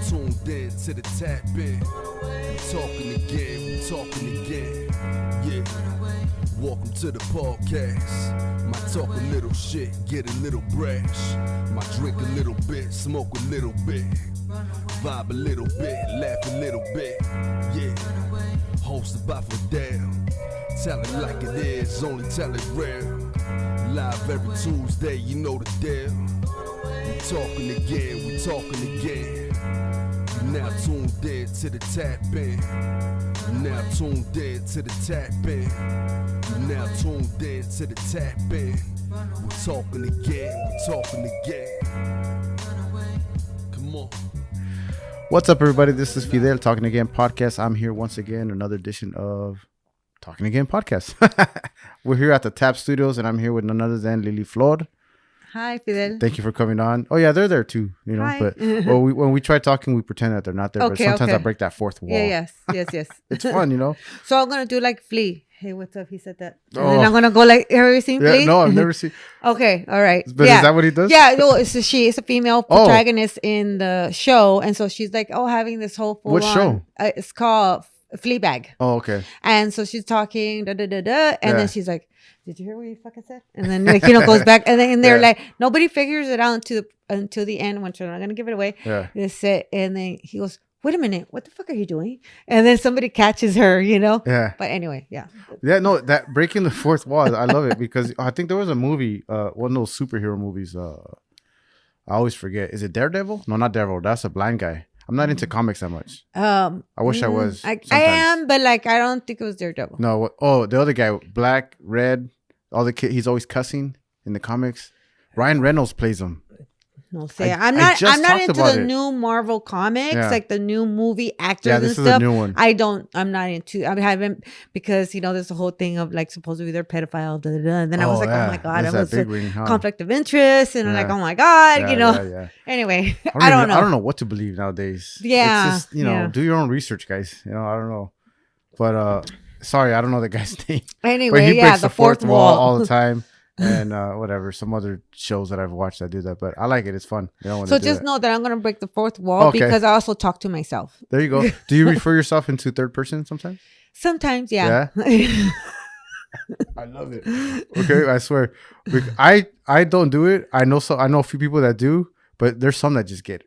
tuned in to the tap in. We talking again. Yeah. Welcome to the podcast. Might talk a little shit, get a little brash. Might drink a little bit, smoke a little bit. Vibe a little bit, laugh a little bit. Yeah. Hosted by Fidel. Tell it like it is, only tell it real. Live every Tuesday, you know the deal. We talking again. You now tuned in to the tap in. You now tuned in to the tap in. You now tuned in to the tap in. We talking again. Come on. What's up, everybody? This is Fidel, Talking Again podcast. I'm here once again, another edition of Talking Again podcast. We're here at the Tap Studios, and I'm here with none other than Liliflor. Hi, Fidel. Thank you for coming on. Oh yeah, they're there too, you know. Hi. But when we try talking, we pretend that they're not there. Okay, but sometimes okay. I break that fourth wall. Yes. It's fun, you know. So I'm gonna do like Flea. Hey, what's up? He said that. And Oh. then I'm gonna go like. Have you seen Flea? No, I've never seen. Okay, all right. But is that what he does? Yeah, no, it's a female protagonist in the show, and so she's like, having this whole full What show? It's called Fleabag. Oh, okay. And so she's talking, and then she's like, "Did you hear what he fucking said?" And then like goes back, and then they're like, nobody figures it out until the end. Which I'm not gonna give it away. Yeah. They say, and then he goes, "Wait a minute, what the fuck are you doing?" And then somebody catches her, you know. Yeah. But anyway, yeah. Yeah, no, that breaking the fourth wall, I love it because I think there was a movie, one of those superhero movies. I always forget. Is it Daredevil? No, not Daredevil. That's a blind guy. I'm not into comics that much. I wish I was. I am, but like I don't think it was Daredevil. No. The other guy, black, red, all the kid. He's always cussing in the comics. Ryan Reynolds plays him. No, say I I'm not just talked into about the it. new Marvel comics, Yeah. like the new movie actors Yeah, and this is stuff. a new one. I'm not into. I haven't because there's a whole thing of like supposedly they're pedophile. Da, da, da. And then I was like, oh my god, There's it was that a big ring, huh? conflict of interest, and I'm like, Yeah. oh my god, Yeah. Anyway, I don't know. I don't know what to believe nowadays. Yeah, It's just, do your own research, guys. I don't know. But sorry, I don't know the guy's name. Anyway, But he breaks the the fourth wall wall all the time. And whatever, some other shows that I've watched that do that, but I like it. It's fun. When So they do just that. know that I'm gonna break the fourth wall because I also talk to myself. There you go. Do you refer yourself into third person sometimes? Sometimes, yeah. I love it. Okay, I swear. I don't do it. I know a few people that do, but there's some that just get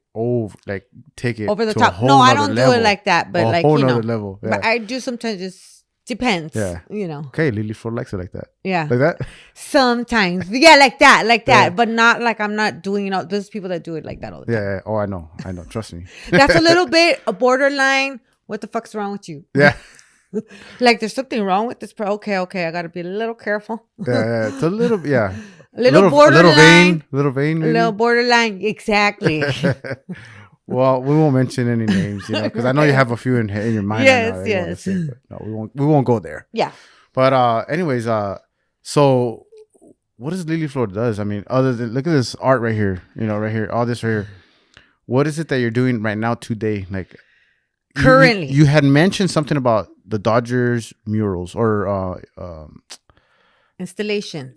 take it Over the to top. A whole No, I nother don't level. do it like that, but a whole nother level. Yeah. But I do sometimes. Just depends. Yeah. Okay, Liliflor likes it like that. Yeah. Like that? Sometimes. Yeah, like that. Yeah. But not like I'm not doing it. There's people that do it like that all the time. Yeah. Oh, I know. Trust me. That's a little bit a borderline. What the fuck's wrong with you? Yeah. Like there's something wrong with this. Okay. I got to be a little careful. Yeah. It's a little, yeah. A little borderline. A little vain, maybe. A little borderline. Exactly. Well, we won't mention any names, because I know you have a few in your mind. Yes, right now that you wanna yes. say, but no, we won't go there. Yeah. But anyways, so what does Liliflor does? I mean, other than look at this art right here, right here, all this right here. What is it that you're doing right now today? Like Currently, you had mentioned something about the Dodgers murals or installation.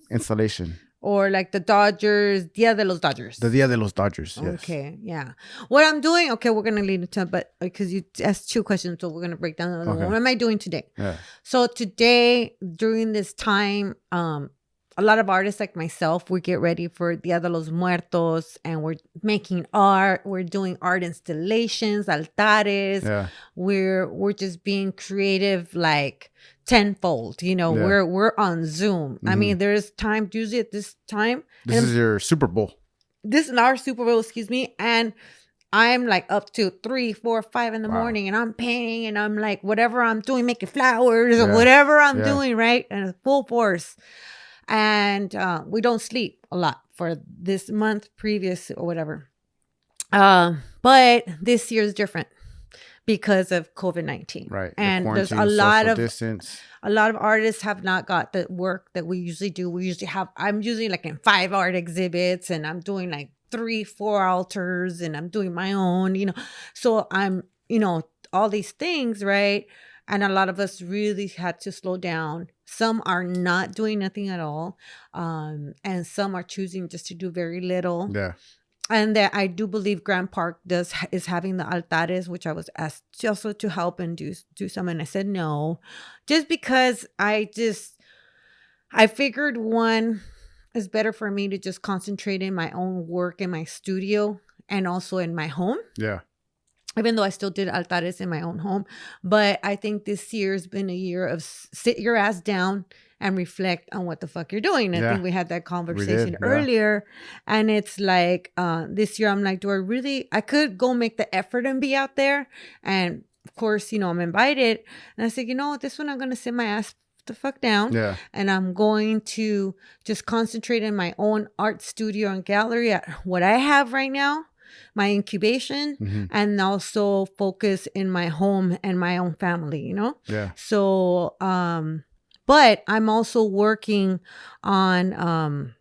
Or like the Dodgers, Dia De Los Dodgers. The Dia De Los Dodgers. Yes. Okay, yeah. What I'm doing, we're going to lead into it, but because you asked two questions, so we're going to break down another one. What am I doing today? Yeah. So today, during this time, a lot of artists like myself, we get ready for Dia De Los Muertos, and we're making art. We're doing art installations, altares. Yeah. We're just being creative, like tenfold. We're on Zoom. I mean, there's time usually at this time. This is your Super Bowl. This is our Super Bowl, and I'm like up to 3, 4, 5 in the morning, and I'm painting, and I'm like whatever I'm doing, making flowers or whatever I'm doing, right, and full force. And we don't sleep a lot for this month, previous or whatever. But this year is different because of COVID-19. Right. And the there's a lot of distance. A lot of artists have not got the work that we usually do. I'm usually like in 5 art exhibits, and I'm doing like 3, 4 altars, and I'm doing my own, So I'm, all these things, right? And a lot of us really had to slow down. Some are not doing nothing at all. And some are choosing just to do very little. Yeah. And that I do believe Grand Park is having the altares, which I was asked also to help and do some, and I said no, just because I figured one is better for me to just concentrate in my own work in my studio and also in my home. Yeah. Even though I still did altares in my own home. But I think this year has been a year of sit your ass down and reflect on what the fuck you're doing. I think we had that conversation earlier. And it's like, this year I'm like, I could go make the effort and be out there. And of course, I'm invited. And I said, this one I'm going to sit my ass the fuck down. Yeah. And I'm going to just concentrate in my own art studio and gallery at what I have right now. My incubation, and also focus in my home and my own family, Yeah. So, but I'm also working on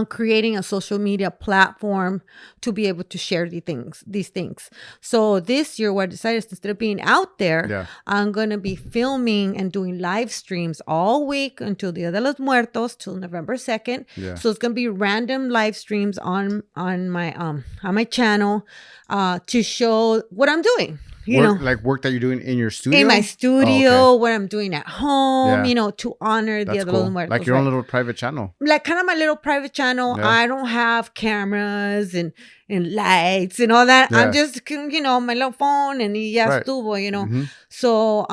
creating a social media platform to be able to share these things. So this year, what I decided is instead of being out there, I'm going to be filming and doing live streams all week until Dia De Los Muertos, till November 2nd. Yeah. So it's going to be random live streams on my channel to show what I'm doing. Like work that you're doing in your studio? In my studio, what I'm doing at home, to honor That's Dia De Los cool. Muertos. Like your own little private channel. Like kind of my little private channel. I don't have cameras and lights and all that. I'm just, my little phone and ya estuvo, So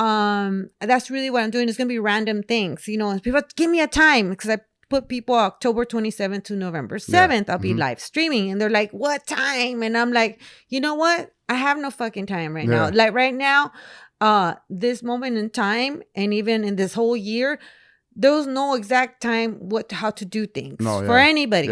that's really what I'm doing. It's going to be random things, People give me a time because I put people October 27th to November 7th. I'll be live streaming. And they're like, what time? And I'm like, you know what? I have no fucking time right now. Like right now, this moment in time, and even in this whole year, there was no exact time how to do things for anybody,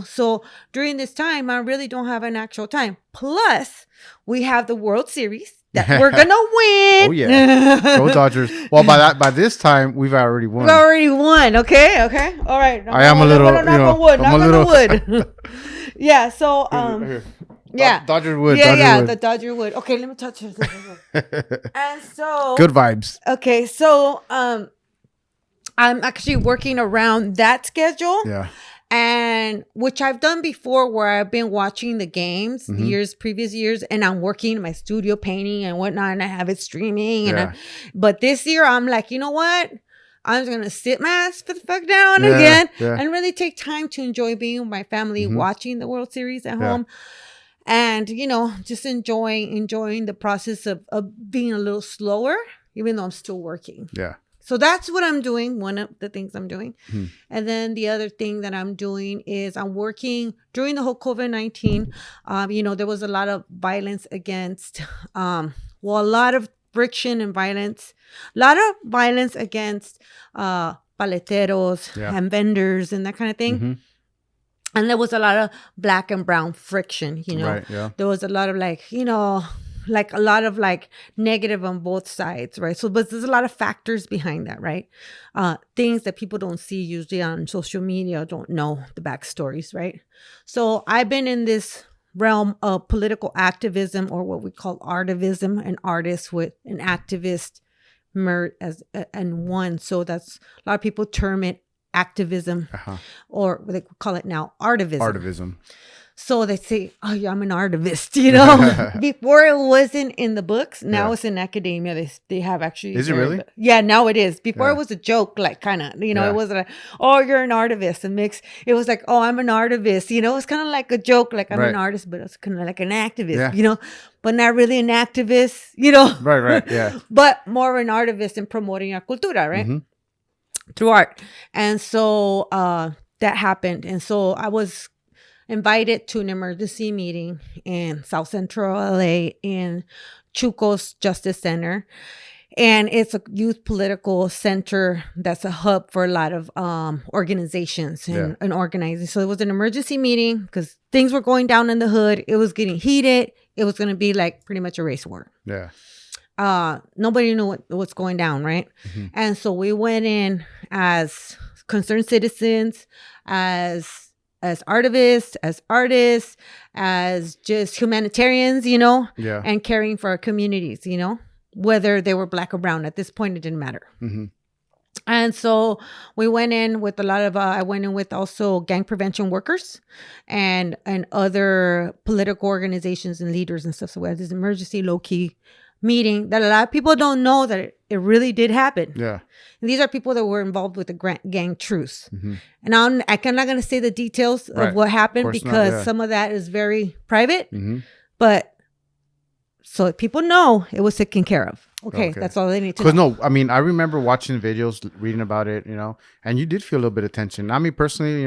So during this time, I really don't have an actual time. Plus, we have the World Series that we're gonna win. Oh yeah, go Dodgers! Well, by this time, we've already won. We already won. Okay. All right. I am a little, knock on wood. Yeah. So yeah. Dodger wood. The Dodger wood. Okay, let me touch it. And so good vibes. Okay, so I'm actually working around that schedule. Yeah. And which I've done before, where I've been watching the games previous years, and I'm working in my studio painting and whatnot, and I have it streaming. But this year I'm like, you know what? I'm just gonna sit my ass for the fuck down again and really take time to enjoy being with my family, watching the World Series at home. And, just enjoying the process of being a little slower, even though I'm still working. Yeah. So that's what I'm doing. One of the things I'm doing. And then the other thing that I'm doing is I'm working during the whole COVID-19. There was a lot of violence against, a lot of friction and violence, against paleteros and vendors and that kind of thing. And there was a lot of black and brown friction, Right, yeah. There was a lot of a lot of negative on both sides, right? So, but there's a lot of factors behind that, right? Things that people don't see usually on social media, don't know the backstories, right? So I've been in this realm of political activism, or what we call artivism, an artist with an activist and one. So that's a lot of people term it activism, or they call it now artivism. So they say, oh yeah, I'm an artivist, Before it wasn't in the books, now it's in academia. They have actually. Is it really? Yeah, now it is. Before it was a joke, kind of, it wasn't like, oh, you're an artivist. It was like, oh, I'm an artivist. It's kind of like a joke, like I'm an artist, but it's kind of like an activist, but not really an activist, Right, yeah. But more an artivist in promoting our cultura, right? Through art. And so that happened. And so I was invited to an emergency meeting in South Central LA in Chuco's Justice Center. And it's a youth political center that's a hub for a lot of organizations and organizing. So it was an emergency meeting because things were going down in the hood. It was getting heated. It was going to be like pretty much a race war. Yeah. Nobody knew what's going down, right? And so we went in as concerned citizens, as artivists, as artists, as just humanitarians, and caring for our communities, whether they were black or brown. At this point, it didn't matter. And so we went in with a lot of, I went in with also gang prevention workers and other political organizations and leaders and stuff. So we had this emergency low-key meeting that a lot of people don't know that it really did happen. Yeah. And these are people that were involved with the gang truce. And I'm not going to say the details of what happened because some of that is very private. But so people know it was taken care of. Okay, that's all they need to know. Because I mean, I remember watching videos, reading about it, and you did feel a little bit of tension. Not me personally,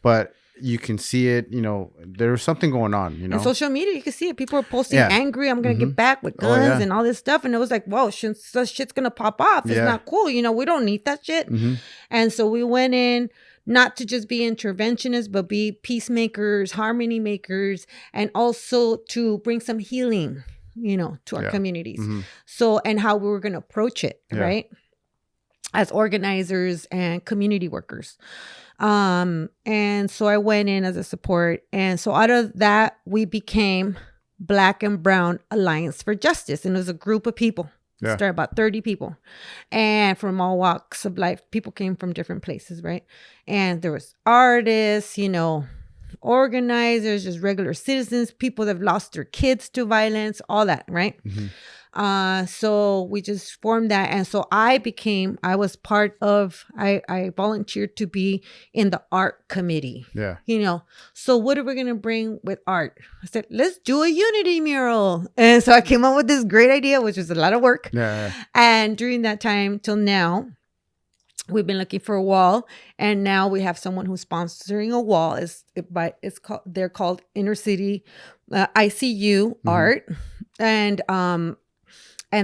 but you can see it, there was something going on, On social media, you can see it. People are posting angry, I'm going to get back with guns and all this stuff. And it was like, whoa, shit's going to pop off. It's not cool. We don't need that shit. And so we went in not to just be interventionists, but be peacemakers, harmony makers, and also to bring some healing to our communities. So, and how we were going to approach it, right? As organizers and community workers. And so I went in as a support. And so out of that, we became Black and Brown Alliance for Justice. And it was a group of people. Started about 30 people. And from all walks of life, people came from different places, right? And there was artists, organizers, just regular citizens, people that have lost their kids to violence, all that, right? So we just formed that. And so I was part of, I volunteered to be in the art committee. So what are we going to bring with art? I said, let's do a unity mural. And so I came up with this great idea, which was a lot of work. And during that time till now, we've been looking for a wall, and now we have someone who's sponsoring a wall. They're called Inner City ICU Art, and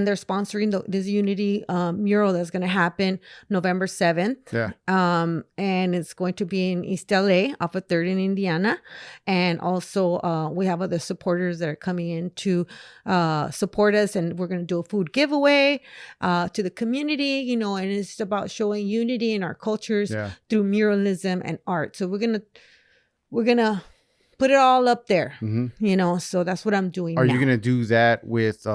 they're sponsoring this Unity mural that's going to happen November 7th. And it's going to be in East LA off of 3rd in Indiana. And also we have other supporters that are coming in to support us. And we're going to do a food giveaway to the community, and it's about showing unity in our cultures through muralism and art. So we're going to put it all up there, so that's what I'm doing. Are now. you going to do that with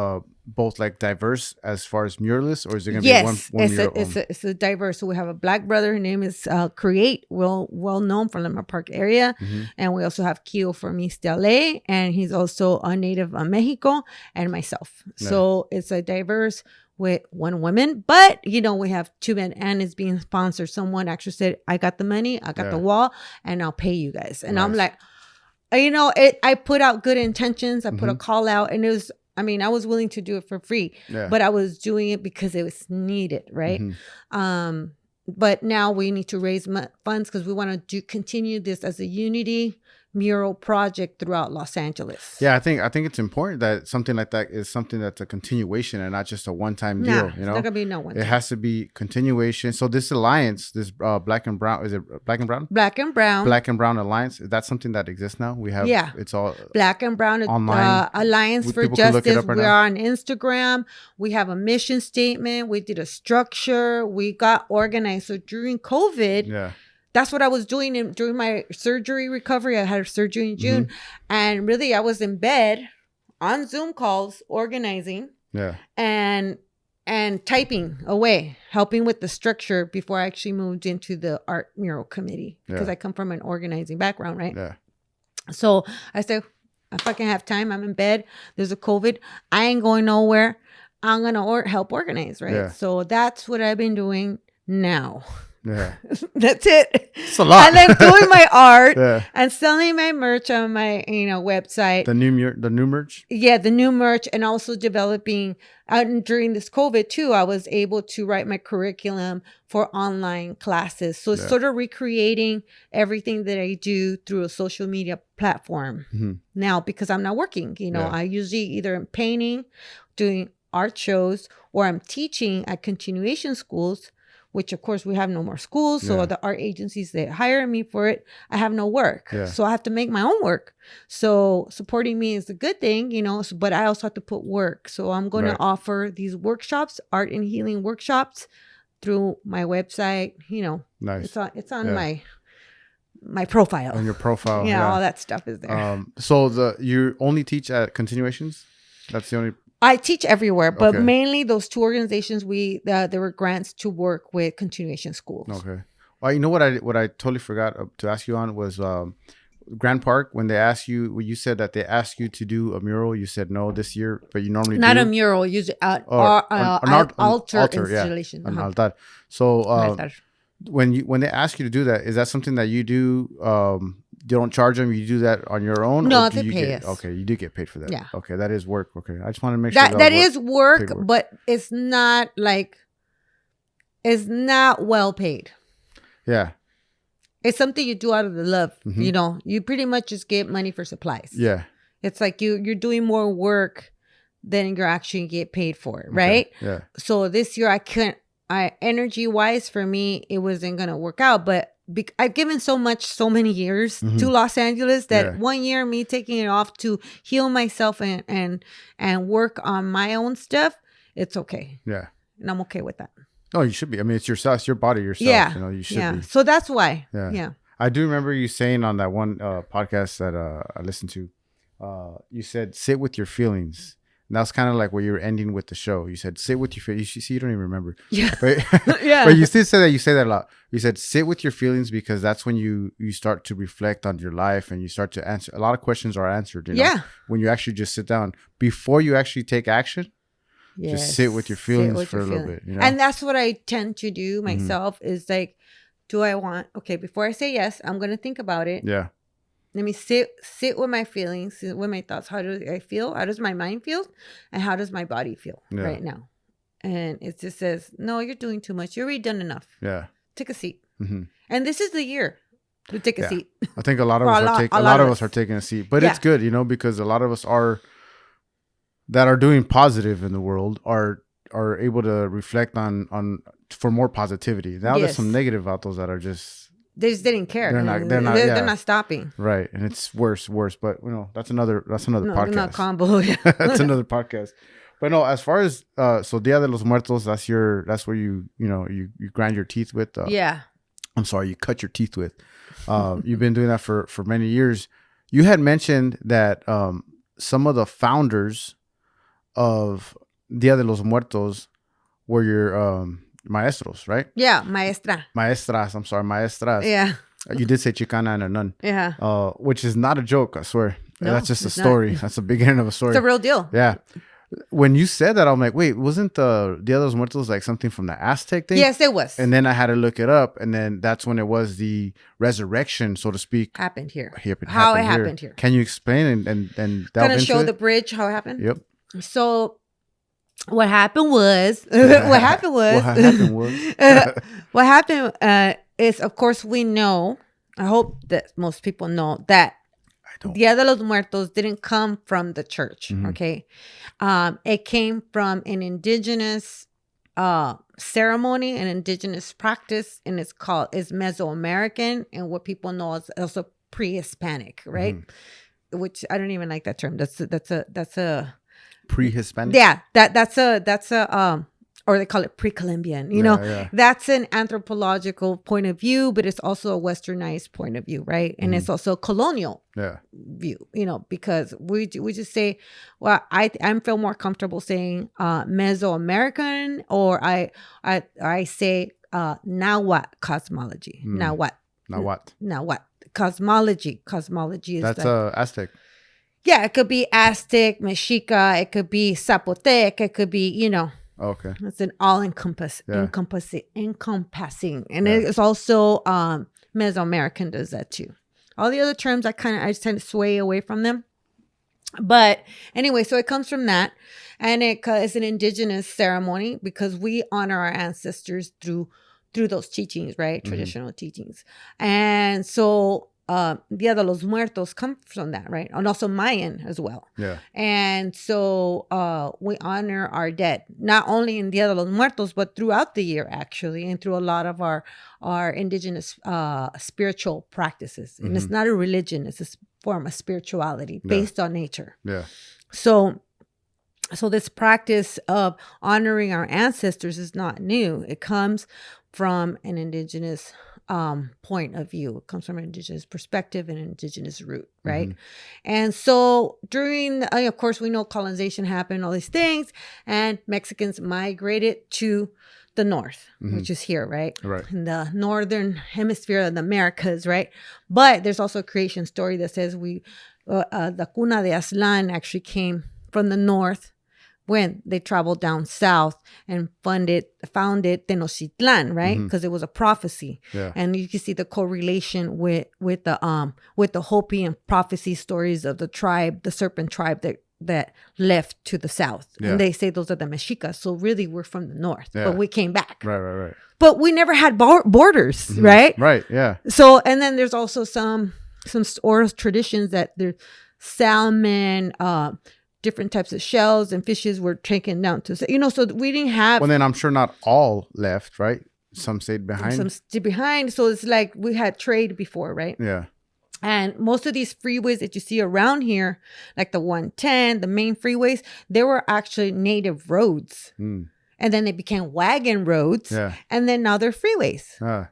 both like diverse as far as muralists, or is it going to be one mural? It's a diverse. So we have a Black brother. Her name is Create, well known from the Lemar Park area. And we also have Keo from East LA, and he's also a native of Mexico, and myself. So it's a diverse with one woman, but we have two men, and it's being sponsored. Someone actually said, I got the money, I got the wall, and I'll pay you guys. And I'm like, I put out good intentions. I put a call out, and it was, I was willing to do it for free, but I was doing it because it was needed, right? But now we need to raise funds because we want to continue this as a unity mural project throughout Los Angeles. Yeah, I think it's important that something like that is something that's a continuation and not just a one-time deal. It's not gonna be no one. It has to be continuation. So this alliance, this Black and Brown, is it Black and Brown? Black and Brown. Black and Brown Alliance. Is that something that exists now? We have. It's all Black and Brown online. Alliance for Justice. We're on Instagram. We have a mission statement. We did a structure. We got organized. So during COVID. That's what I was doing during my surgery recovery. I had a surgery in June. And really, I was in bed on Zoom calls, organizing and typing away, helping with the structure before I actually moved into the art mural committee because I come from an organizing background, right? So I said, I fucking have time. I'm in bed. There's a COVID. I ain't going nowhere. I'm going to help organize, right? So that's what I've been doing now. That's it. It's a lot. And then doing my art and selling my merch on my website. The new merch. The new merch, and also developing. During this COVID too, I was able to write my curriculum for online classes. So it's sort of recreating everything that I do through a social media platform now because I'm not working. I usually either am painting, doing art shows, or I'm teaching at continuation schools. Which, of course, we have no more schools. So the art agencies that hire me for it, I have no work. So I have to make my own work. So supporting me is a good thing, but I also have to put work. So I'm going to offer these workshops, art and healing workshops through my website. Nice. It's on my profile. On your profile. All that stuff is there. So you only teach at continuations? That's the only... I teach everywhere, but Okay. mainly those two organizations. There were grants to work with continuation schools. Okay. Well, you know what I totally forgot to ask you on was Grand Park, when you said that they asked you to do a mural, you said no this year, but you normally Not do. a mural, usually An altar yeah, installation. an altar. So Altar. when they ask you to do that, is that something that you do? You don't charge them. You do that on your own. No, or do they you pay get, us. Okay, you do get paid for that. Yeah. Okay, that is work. Okay, I just want to make sure That is paid work, but it's not well paid. Yeah. It's something you do out of the love. Mm-hmm. You know, you pretty much just get money for supplies. Yeah. It's like you're doing more work than you're actually get paid for, right? Okay. Yeah. So this year energy wise for me, it wasn't going to work out, but I've given so many years to Los Angeles that 1 year me taking it off to heal myself and work on my own stuff, it's okay. Yeah. And I'm okay with that. No, you should be. I mean, it's yourself, it's your body, yourself. Yeah. You know, you should be. So that's why. Yeah. I do remember you saying on that one podcast that I listened to, you said, sit with your feelings. And that's kind of like where you were ending with the show. You said, sit with your feelings. You see, you don't even remember. Yeah. But, Yeah. But you still say that. You say that a lot. You said, sit with your feelings, because that's when you start to reflect on your life and you start to answer. A lot of questions are answered. You know? Yeah. When you actually just sit down. Before you actually take action, just sit with your feelings for a little bit. You know? And that's what I tend to do myself is like, before I say yes, I'm going to think about it. Yeah. Let me sit with my feelings, sit with my thoughts. How do I feel? How does my mind feel? And how does my body feel right now? And it just says, no, you're doing too much. You're already done enough. Yeah. Take a seat. Mm-hmm. And this is the year to take a seat. I think a lot of us are taking a seat, but it's good, you know, because a lot of us that are doing positive in the world are able to reflect on for more positivity. Now there's some negative out those that are they just didn't care. They're not stopping. Right. And it's worse. But you know, that's another podcast. Not combo. That's another podcast. But no, as far as so Dia de los Muertos, that's where you grind your teeth with. Yeah. I'm sorry, you cut your teeth with. You've been doing that for many years. You had mentioned that some of the founders of Dia de los Muertos were your maestros, right? Yeah, maestras. I'm sorry, maestras. Yeah. You did say Chicana and a nun. Yeah. Which is not a joke, I swear. No, that's just a story. That's the beginning of a story. It's a real deal. Yeah. When you said that, I'm like, wait, wasn't the Dia de los Muertos like something from the Aztec thing? Yes, it was. And then I had to look it up, and then that's when it was the resurrection, so to speak. Happened here. How it happened here. Can you explain and delve into it? Gonna show the bridge how it happened? Yep. So what happened was is, of course, we know, I hope that most people know that Dia de los Muertos didn't come from the church. Okay. It came from an indigenous ceremony, an indigenous practice, and it's Mesoamerican, and what people know is also pre-Hispanic, right? Which I don't even like that term. That's a pre-Hispanic. Yeah, that's a or they call it pre-Columbian. You know, that's an anthropological point of view, but it's also a westernized point of view, right? And it's also a colonial view, you know, because we just say, well, I feel more comfortable saying Mesoamerican, or I say now what cosmology. Now what cosmology is that's Aztec. Yeah, it could be Aztec, Mexica, it could be Zapotec, it could be, you know. Okay. It's an encompassing. And it's also Mesoamerican does that too. All the other terms I just tend to sway away from them. But anyway, so it comes from that. And it's an indigenous ceremony because we honor our ancestors through those teachings, right? Traditional teachings. And so Dia de los Muertos come from that, right? And also Mayan as well. Yeah. And so we honor our dead, not only in Dia de los Muertos, but throughout the year, actually, and through a lot of our indigenous spiritual practices. And it's not a religion, it's a form of spirituality based on nature. Yeah. So this practice of honoring our ancestors is not new. It comes from an indigenous point of view. It comes from an indigenous perspective and an indigenous root, right? And so during, of course, we know colonization happened, all these things, and Mexicans migrated to the north, which is here, right? Right. In the northern hemisphere of the Americas, right? But there's also a creation story that says the Cuna de Aztlán actually came from the north when they traveled down south and founded Tenochtitlan, right? Because it was a prophecy. Yeah. And you can see the correlation with the Hopi and prophecy stories of the tribe, the serpent tribe that left to the south. Yeah. And they say those are the Mexicas. So really we're from the north, but we came back. Right. But we never had borders, right? Right, yeah. So, and then there's also some oral traditions that there's salmon, different types of shells and fishes were taken down to, so we didn't have. Well, then I'm sure not all left, right? Some stayed behind. Some stayed behind. So it's like we had trade before, right? Yeah. And most of these freeways that you see around here, like the 110, the main freeways, they were actually native roads. And then they became wagon roads. Yeah. And then now they're freeways. I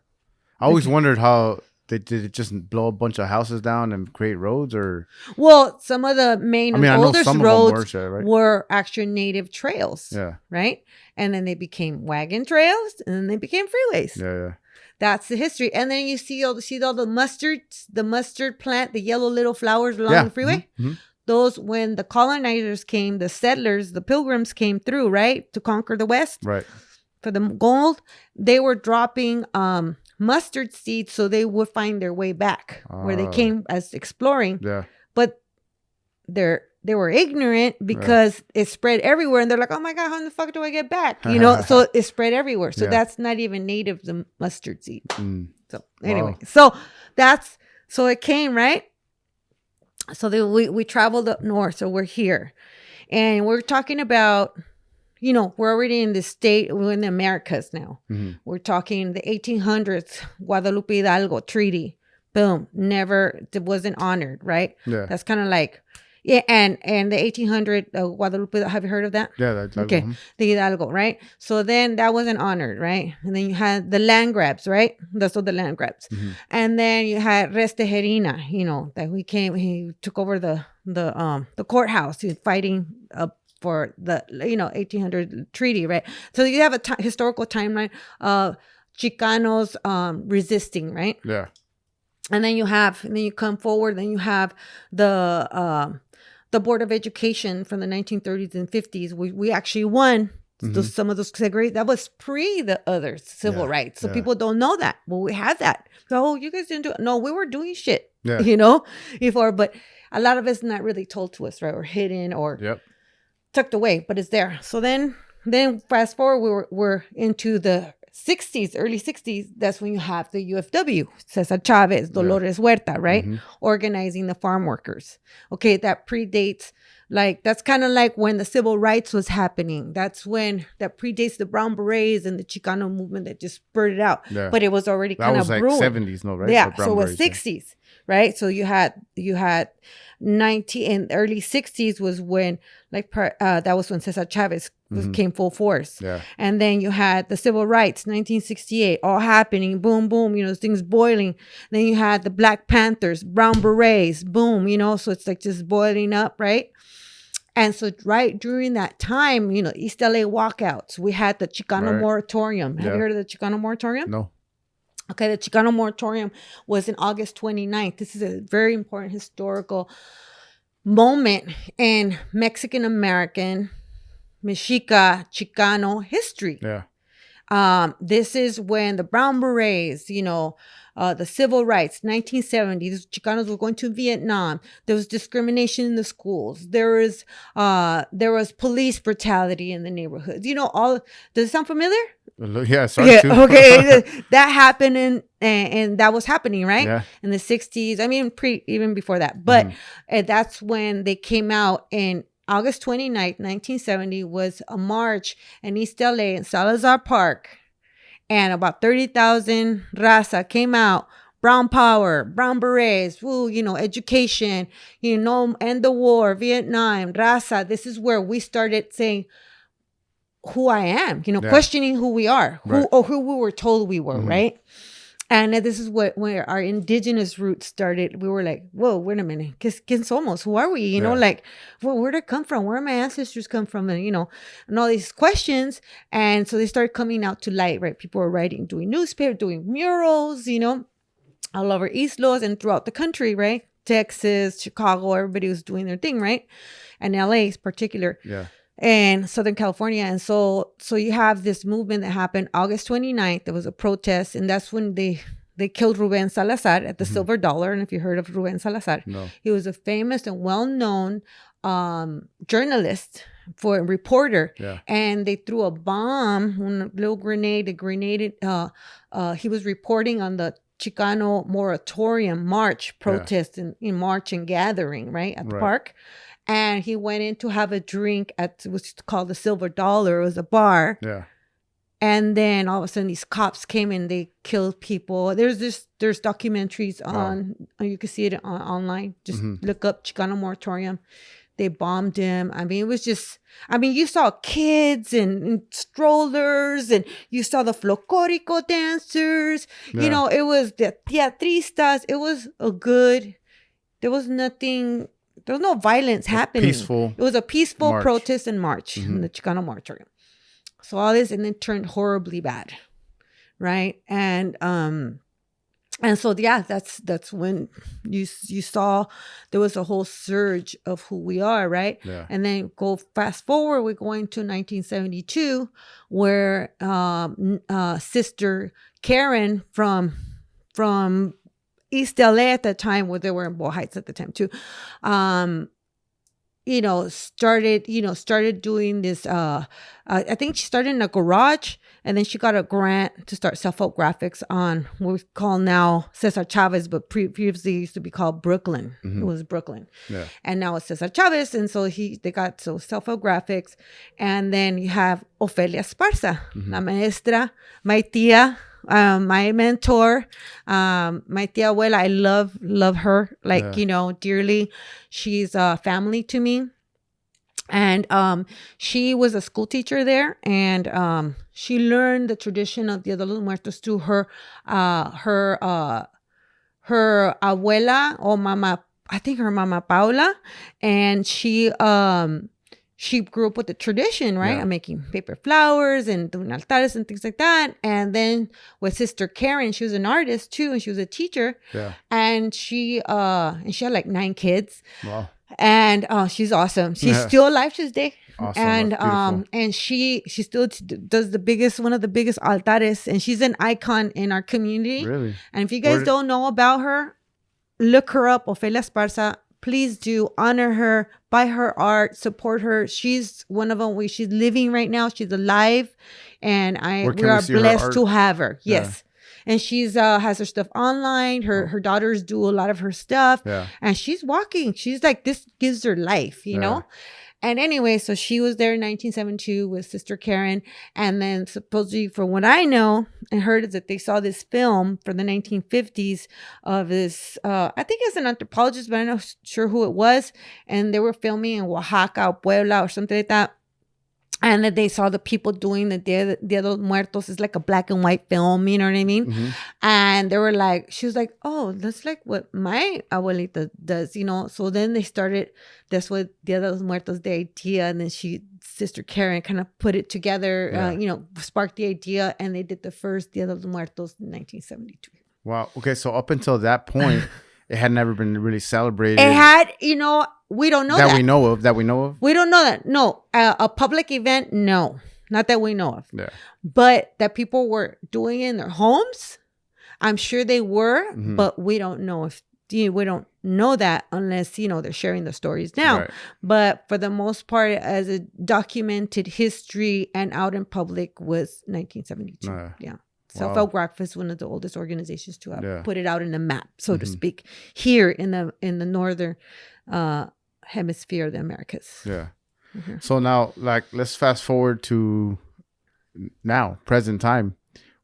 always wondered how did it just blow a bunch of houses down and create roads, or? Well, some of the main oldest roads were actually native trails. Yeah. Right? And then they became wagon trails, and then they became freeways. Yeah. That's the history. And then you see all the mustard plant, the yellow little flowers along the freeway. Those, when the colonizers came, the settlers, the pilgrims came through, right? To conquer the West. Right. For the gold, they were dropping mustard seeds so they would find their way back where they came as exploring. Yeah. But they were ignorant because it spread everywhere, and they're like, oh my God, how the fuck do I get back? So it spread everywhere. So that's not even native, the mustard seed. So anyway, so it came, right? So we traveled up north, so we're here. And we're talking about, we're already in the state, we're in the Americas now. We're talking the 1800s, Guadalupe Hidalgo Treaty. Boom. It wasn't honored, right? Yeah. That's kind of like, and the 1800 Guadalupe, have you heard of that? Yeah, that's okay. The Hidalgo, right? So then that wasn't honored, right? And then you had the land grabs, right? That's all the land grabs. And then you had Res Tejerina, that he took over the courthouse, fighting for the 1800 treaty, right? So you have a historical timeline of Chicanos resisting, right? Yeah. And then you come forward, then you have the Board of Education from the 1930s and 50s. We actually won some of those segregated. That was pre the other civil rights. So people don't know that. Well, we had that. So you guys didn't do it. No, we were doing shit, before. But a lot of it's not really told to us, right? Or hidden or tucked away, but it's there. So then fast forward, we're into the 60s, early 60s. That's when you have the UFW, Cesar Chavez, Dolores Huerta, right? Organizing the farm workers. Okay, that predates, that's kind of like when the civil rights was happening. That predates the Brown Berets and the Chicano movement that just spurted out. Yeah. But it was already kind of brewing. That was 70s, no, right? Yeah, so it was 60s, right? So you had in early 60s was when that was when Cesar Chavez came full force. Yeah. And then you had the civil rights, 1968, all happening, boom, boom, things boiling. Then you had the Black Panthers, Brown Berets, boom, so it's like just boiling up, right? And so right during that time, East LA walkouts, we had the Chicano moratorium. Have you heard of the Chicano moratorium? No. Okay, the Chicano moratorium was in August 29th. This is a very important historical moment in Mexican-American, Mexica, Chicano history. Yeah. This is when the Brown Berets, the civil rights, 1970, these Chicanos were going to Vietnam. There was discrimination in the schools. There was police brutality in the neighborhoods. Does it sound familiar? Yeah, sorry. Too. Okay. That happened and that was happening, right? Yeah. In the 60s. I mean, even before that. But that's when they came out in August 29th, 1970 was a march in East LA in Salazar Park. And about 30,000 raza came out. Brown power, Brown Berets, education, end the war, Vietnam, raza. This is where we started saying who I am, questioning who we are, who we were told we were, right? And this is where our indigenous roots started. We were like, whoa, wait a minute. ¿Quién somos? Who are we? You know, like, well, where did it come from? Where did my ancestors come from? And, and all these questions. And so they started coming out to light, right? People were writing, doing newspaper, doing murals, all over East Los and throughout the country, right? Texas, Chicago, everybody was doing their thing, right? And LA is particular. Yeah. And Southern California. And so you have this movement that happened August 29th. There was a protest, and that's when they killed Ruben Salazar at the Silver Dollar. And if you heard of Ruben Salazar, No. He was a famous and well-known journalist for a reporter. Yeah. And they threw a bomb, a little grenade, he was reporting on the Chicano moratorium march protest in March and gathering, right, at the park. And he went in to have a drink at what's called the Silver Dollar. It was a bar. Yeah. And then all of a sudden these cops came and they killed people. There's documentaries on, you can see it online. Just look up Chicano moratorium. They bombed him. I mean, it was just, you saw kids and strollers, and you saw the folklorico dancers. Yeah. It was the teatristas. It was there was nothing. There was no violence happening. Peaceful. It was a peaceful march. protest and march in the Chicano moratorium. So all this, and it turned horribly bad, right? And so that's when you saw there was a whole surge of who we are, right? Yeah. And then go fast forward, we're going to 1972, where Sister Karen from East LA at the time, where they were in Boyle Heights at the time too, started doing this. I think she started in a garage, and then she got a grant to start self-help graphics on what we call now Cesar Chavez, but previously used to be called Brooklyn. It was Brooklyn. Yeah. And now it's Cesar Chavez. And so they got self-help graphics. And then you have Ofelia Esparza, la maestra, my tia, my mentor, my tia abuela. I love her, dearly. She's family to me. And she was a school teacher there, and she learned the tradition of Dia De Los Muertos through her abuela or mama, I think her mama Paula, and she grew up with the tradition, right? Yeah. Making paper flowers and doing altares and things like that. And then with Sister Karen, she was an artist too, and she was a teacher. Yeah. And she had like 9 kids. Wow. And she's awesome. She's still alive to this day. Awesome. And she still does one of the biggest altares, and she's an icon in our community. Really? And if you guys don't know about her, look her up, Ofelia Esparza. Please do honor her, buy her art, support her. She's one of them. She's living right now. She's alive, and we are blessed to have her. Yes. And she's has her stuff online. Her daughters do a lot of her stuff. Yeah. And she's walking. She's like, this gives her life, you know? And anyway, so she was there in 1972 with Sister Karen. And then supposedly, from what I know and heard, is that they saw this film from the 1950s of this, I think it's an anthropologist, but I'm not sure who it was. And they were filming in Oaxaca or Puebla or something like that. And that they saw the people doing the Dia De Los Muertos. It's like a black and white film, you know what I mean? And they were like, she was like, oh, that's like what my abuelita does, you know? So then they started, that's what Dia De Los Muertos, the idea. And then Sister Karen kind of put it together, sparked the idea. And they did the first Dia De Los Muertos in 1972. Wow. Okay. So up until that point, it had never been really celebrated. It had, we don't know that. We know of. We don't know that. No. A public event, no. Not that we know of. Yeah. But that people were doing it in their homes, I'm sure they were, but we don't know we don't know that unless, they're sharing the stories now. Right. But for the most part, as a documented history and out in public was 1972. Yeah. Self-Help Graphics is one of the oldest organizations to have put it out in the map, so to speak, here in the northern hemisphere of the Americas. Yeah. So now, let's fast forward to now, present time,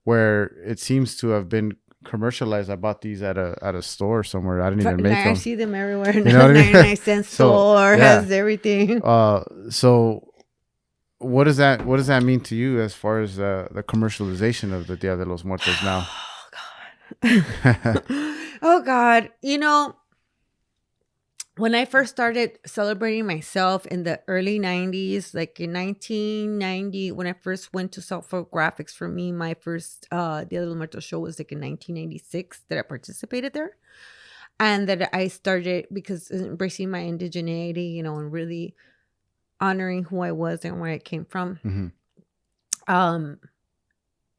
where it seems to have been commercialized. I bought these at a store somewhere. I didn't even make them. I see them everywhere. You know what I mean? 99-cent store has everything. So what does that mean to you as far as the commercialization of the Dia de los Muertos now? Oh Oh God. When I first started celebrating myself in the early 90s, like in 1990, when I first went to Software Graphics, for me, my first Dia De Los Muertos show was like in 1996 that I participated there. And that I started because embracing my indigeneity, and really honoring who I was and where I came from.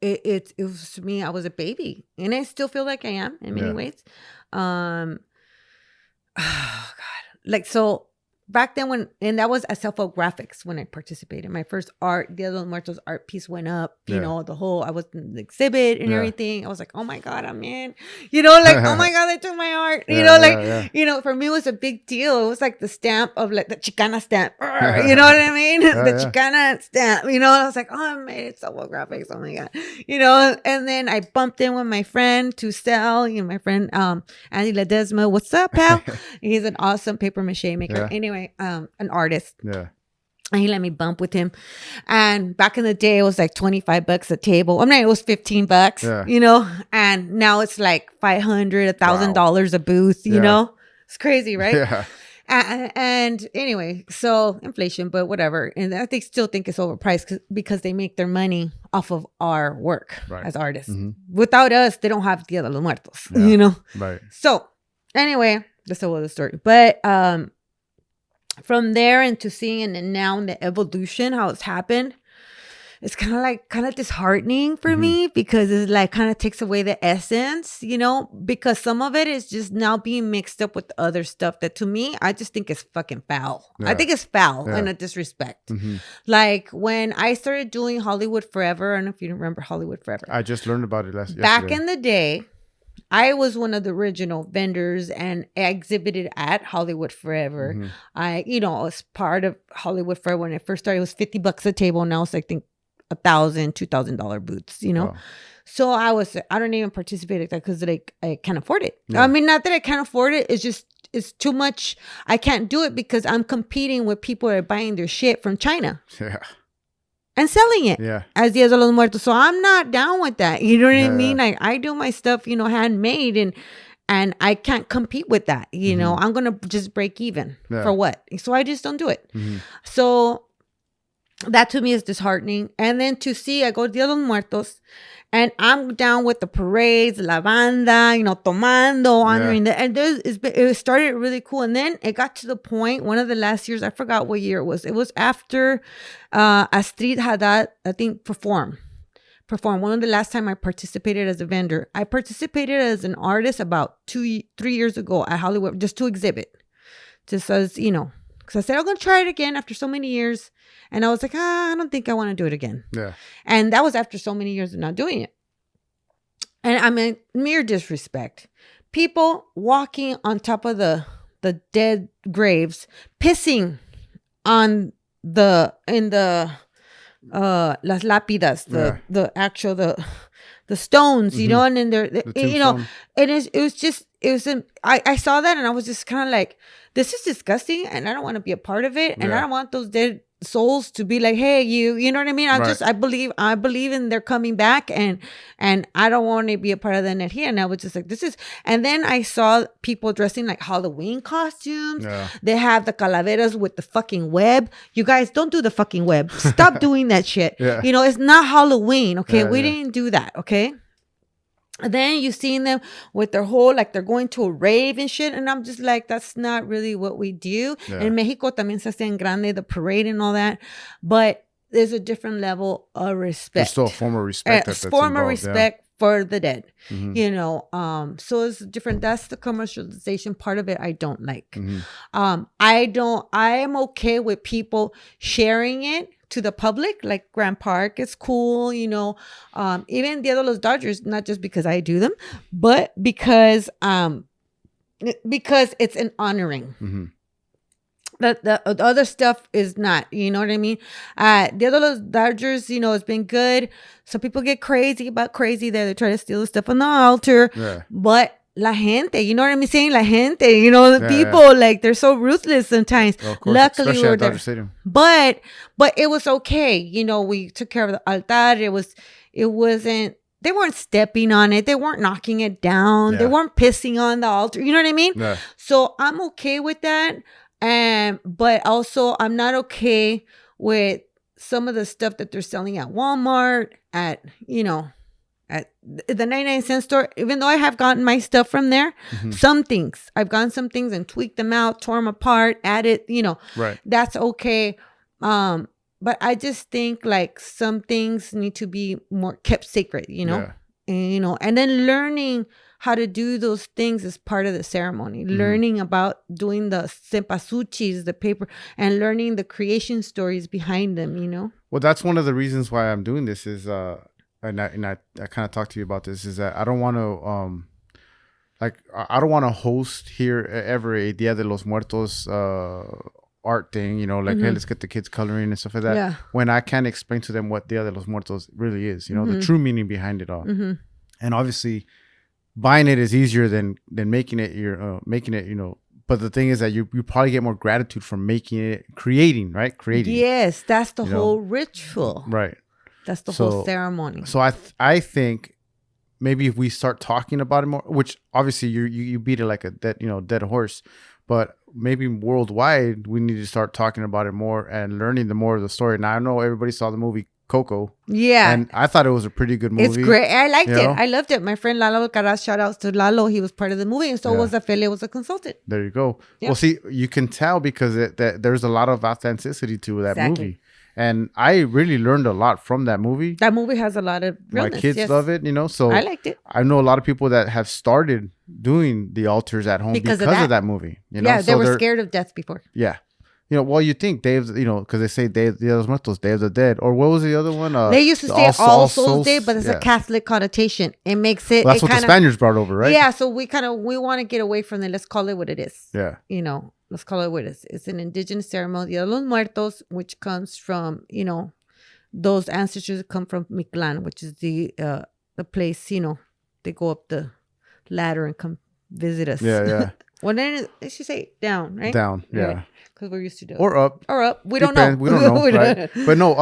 It was, to me, I was a baby, and I still feel like I am in many ways. Oh God, like, so back then and that was at Self-Help Graphics when I participated. My first Dia De Los Muertos art piece went up, I was in the exhibit and everything. I was like, oh my God, I'm in, like, oh my God, they took my art, for me it was a big deal. It was like the stamp of like the Chicana stamp, you know what I mean? The Chicana stamp, I was like, oh, I made it Self-Help Graphics, oh my God, and then I bumped in with my friend to sell, my friend, Andy Ledesma, what's up, pal? He's an awesome paper mache maker. Anyway, an artist. Yeah. And he let me bump with him. And back in the day, it was like $25 a table. I mean, it was $15, and now it's like $500, $1,000 a booth, you know? It's crazy, right? Yeah. And anyway, so inflation, but whatever. And I still think it's overpriced because they make their money off of our work as artists. Without us, they don't have Dia De Los Muertos, Right. So anyway, that's the other story. But, from there into seeing and now the evolution, how it's happened, it's kind of disheartening for me because it's like kind of takes away the essence, because some of it is just now being mixed up with other stuff that to me, I just think is fucking foul. Yeah. I think it's foul and a disrespect. Like when I started doing Hollywood Forever, I don't know if you remember Hollywood Forever. I just learned about it yesterday. Back in the day, I was one of the original vendors and I exhibited at Hollywood Forever. I was part of Hollywood Forever when it first started. It was $50 a table. Now it's, I think, $1,000, $2,000 booths, Wow. So I don't even participate at that because I can't afford it. Yeah. I mean, not that I can't afford it. It's too much. I can't do it because I'm competing with people that are buying their shit from China. Yeah. And selling it as Dia De Los Muertos. So I'm not down with that. You know what I mean? Like I do my stuff, handmade and I can't compete with that. I'm going to just break even for what? So I just don't do it. So that to me is disheartening. And then to see, I go to Dia De Los Muertos and I'm down with the parades, la banda, tomando, honoring and it started really cool. And then it got to the point, one of the last years, I forgot what year it was. It was after Astrid Haddad, I think, performed. One of the last time I participated as a vendor. I participated as an artist about 2-3 years ago at Hollywood, just to exhibit. Just as, because I said, I'm going to try it again after so many years. And I was like, I don't think I want to do it again. Yeah. And that was after so many years of not doing it. And I mean, mere disrespect. People walking on top of the dead graves, pissing on las lápidas, the actual, the stones, and then I saw that and I was just kind of like, this is disgusting and I don't want to be a part of it. And I don't want those dead souls to be like, hey, you know what I mean? I believe in their coming back and I don't want to be a part of the energía. And I was just like, and then I saw people dressing like Halloween costumes. Yeah. They have the calaveras with the fucking web. You guys don't do the fucking web. Stop doing that shit. Yeah. It's not Halloween. Okay. We didn't do that. Okay. And then you seen them with their whole, like they're going to a rave and shit. And I'm just like, that's not really what we do. Yeah. In Mexico también se hace en grande, the parade and all that. But there's a different level of respect. There's still a form of respect. For the dead. So it's different. That's the commercialization part of it I don't like. I am okay with people sharing it to the public, like Grand Park. It's cool, even Dia de los Dodgers, not just because I do them, but because it's an honoring. The other stuff is not, you know what I mean? Dia de los Dodgers, it's been good. Some people get crazy there. They try to steal the stuff on the altar. Yeah. But la gente, you know what I'm saying? La gente, the people, like they're so ruthless sometimes. Well, of course, luckily we were there. Stadium. But it was okay. We took care of the altar. It wasn't they weren't stepping on it. They weren't knocking it down. Yeah. They weren't pissing on the altar. You know what I mean? Yeah. So I'm okay with that. But also I'm not okay with some of the stuff that they're selling at Walmart, at the 99-cent store. Even though I have gotten my stuff from there, some things I've gotten some things and tweaked them out, tore them apart, added, Right. that's okay. But I just think like some things need to be more kept sacred, Yeah. and then learning how to do those things is part of the ceremony. Learning about doing the cempasúchi's, the paper, and learning the creation stories behind them, Well, that's one of the reasons why I'm doing this is, and I kind of talked to you about this, is that I don't want to, I don't want to host here ever a Dia de los Muertos art thing, hey, let's get the kids coloring and stuff like that. Yeah. When I can't explain to them what Dia de los Muertos really is, the true meaning behind it all. And obviously, buying it is easier than making it. But the thing is that you probably get more gratitude from creating. Yes, that's the whole ritual. Right. That's the whole ceremony. So I think maybe if we start talking about it more, which obviously you beat it like a dead horse, but maybe worldwide we need to start talking about it more and learning the more of the story. Now I know everybody saw the movie Coco. Yeah. And I thought it was a pretty good movie. It's great. I liked it. I loved it. My friend Lalo Alcaraz, shout outs to Lalo. He was part of the movie, and so was Ophelia, was a consultant. There you go. Yep. Well, see, you can tell because there's a lot of authenticity to that movie. And I really learned a lot from that movie. That movie has a lot of realness. My kids love it, so I liked it. I know a lot of people that have started doing the altars at home because of that movie. Yeah, they were scared of death before. Yeah. Well, you think Dave's, because they say Dia De Los Muertos, Day of the Dead, or what was the other one? They used to say All Souls Day, but it's a Catholic connotation. It makes it. Well, that's what the Spaniards brought over, right? Yeah, so we want to get away from it. Let's call it what it is. Yeah. Let's call it what it is. It's an indigenous ceremony, Dia de los Muertos, which comes from, those ancestors come from Mictlan, which is the place, they go up the ladder and come visit us. Yeah. Well, then they should say down, right? Down, yeah. Because we're used to do it. Or up. We don't know. We don't know, right? But no,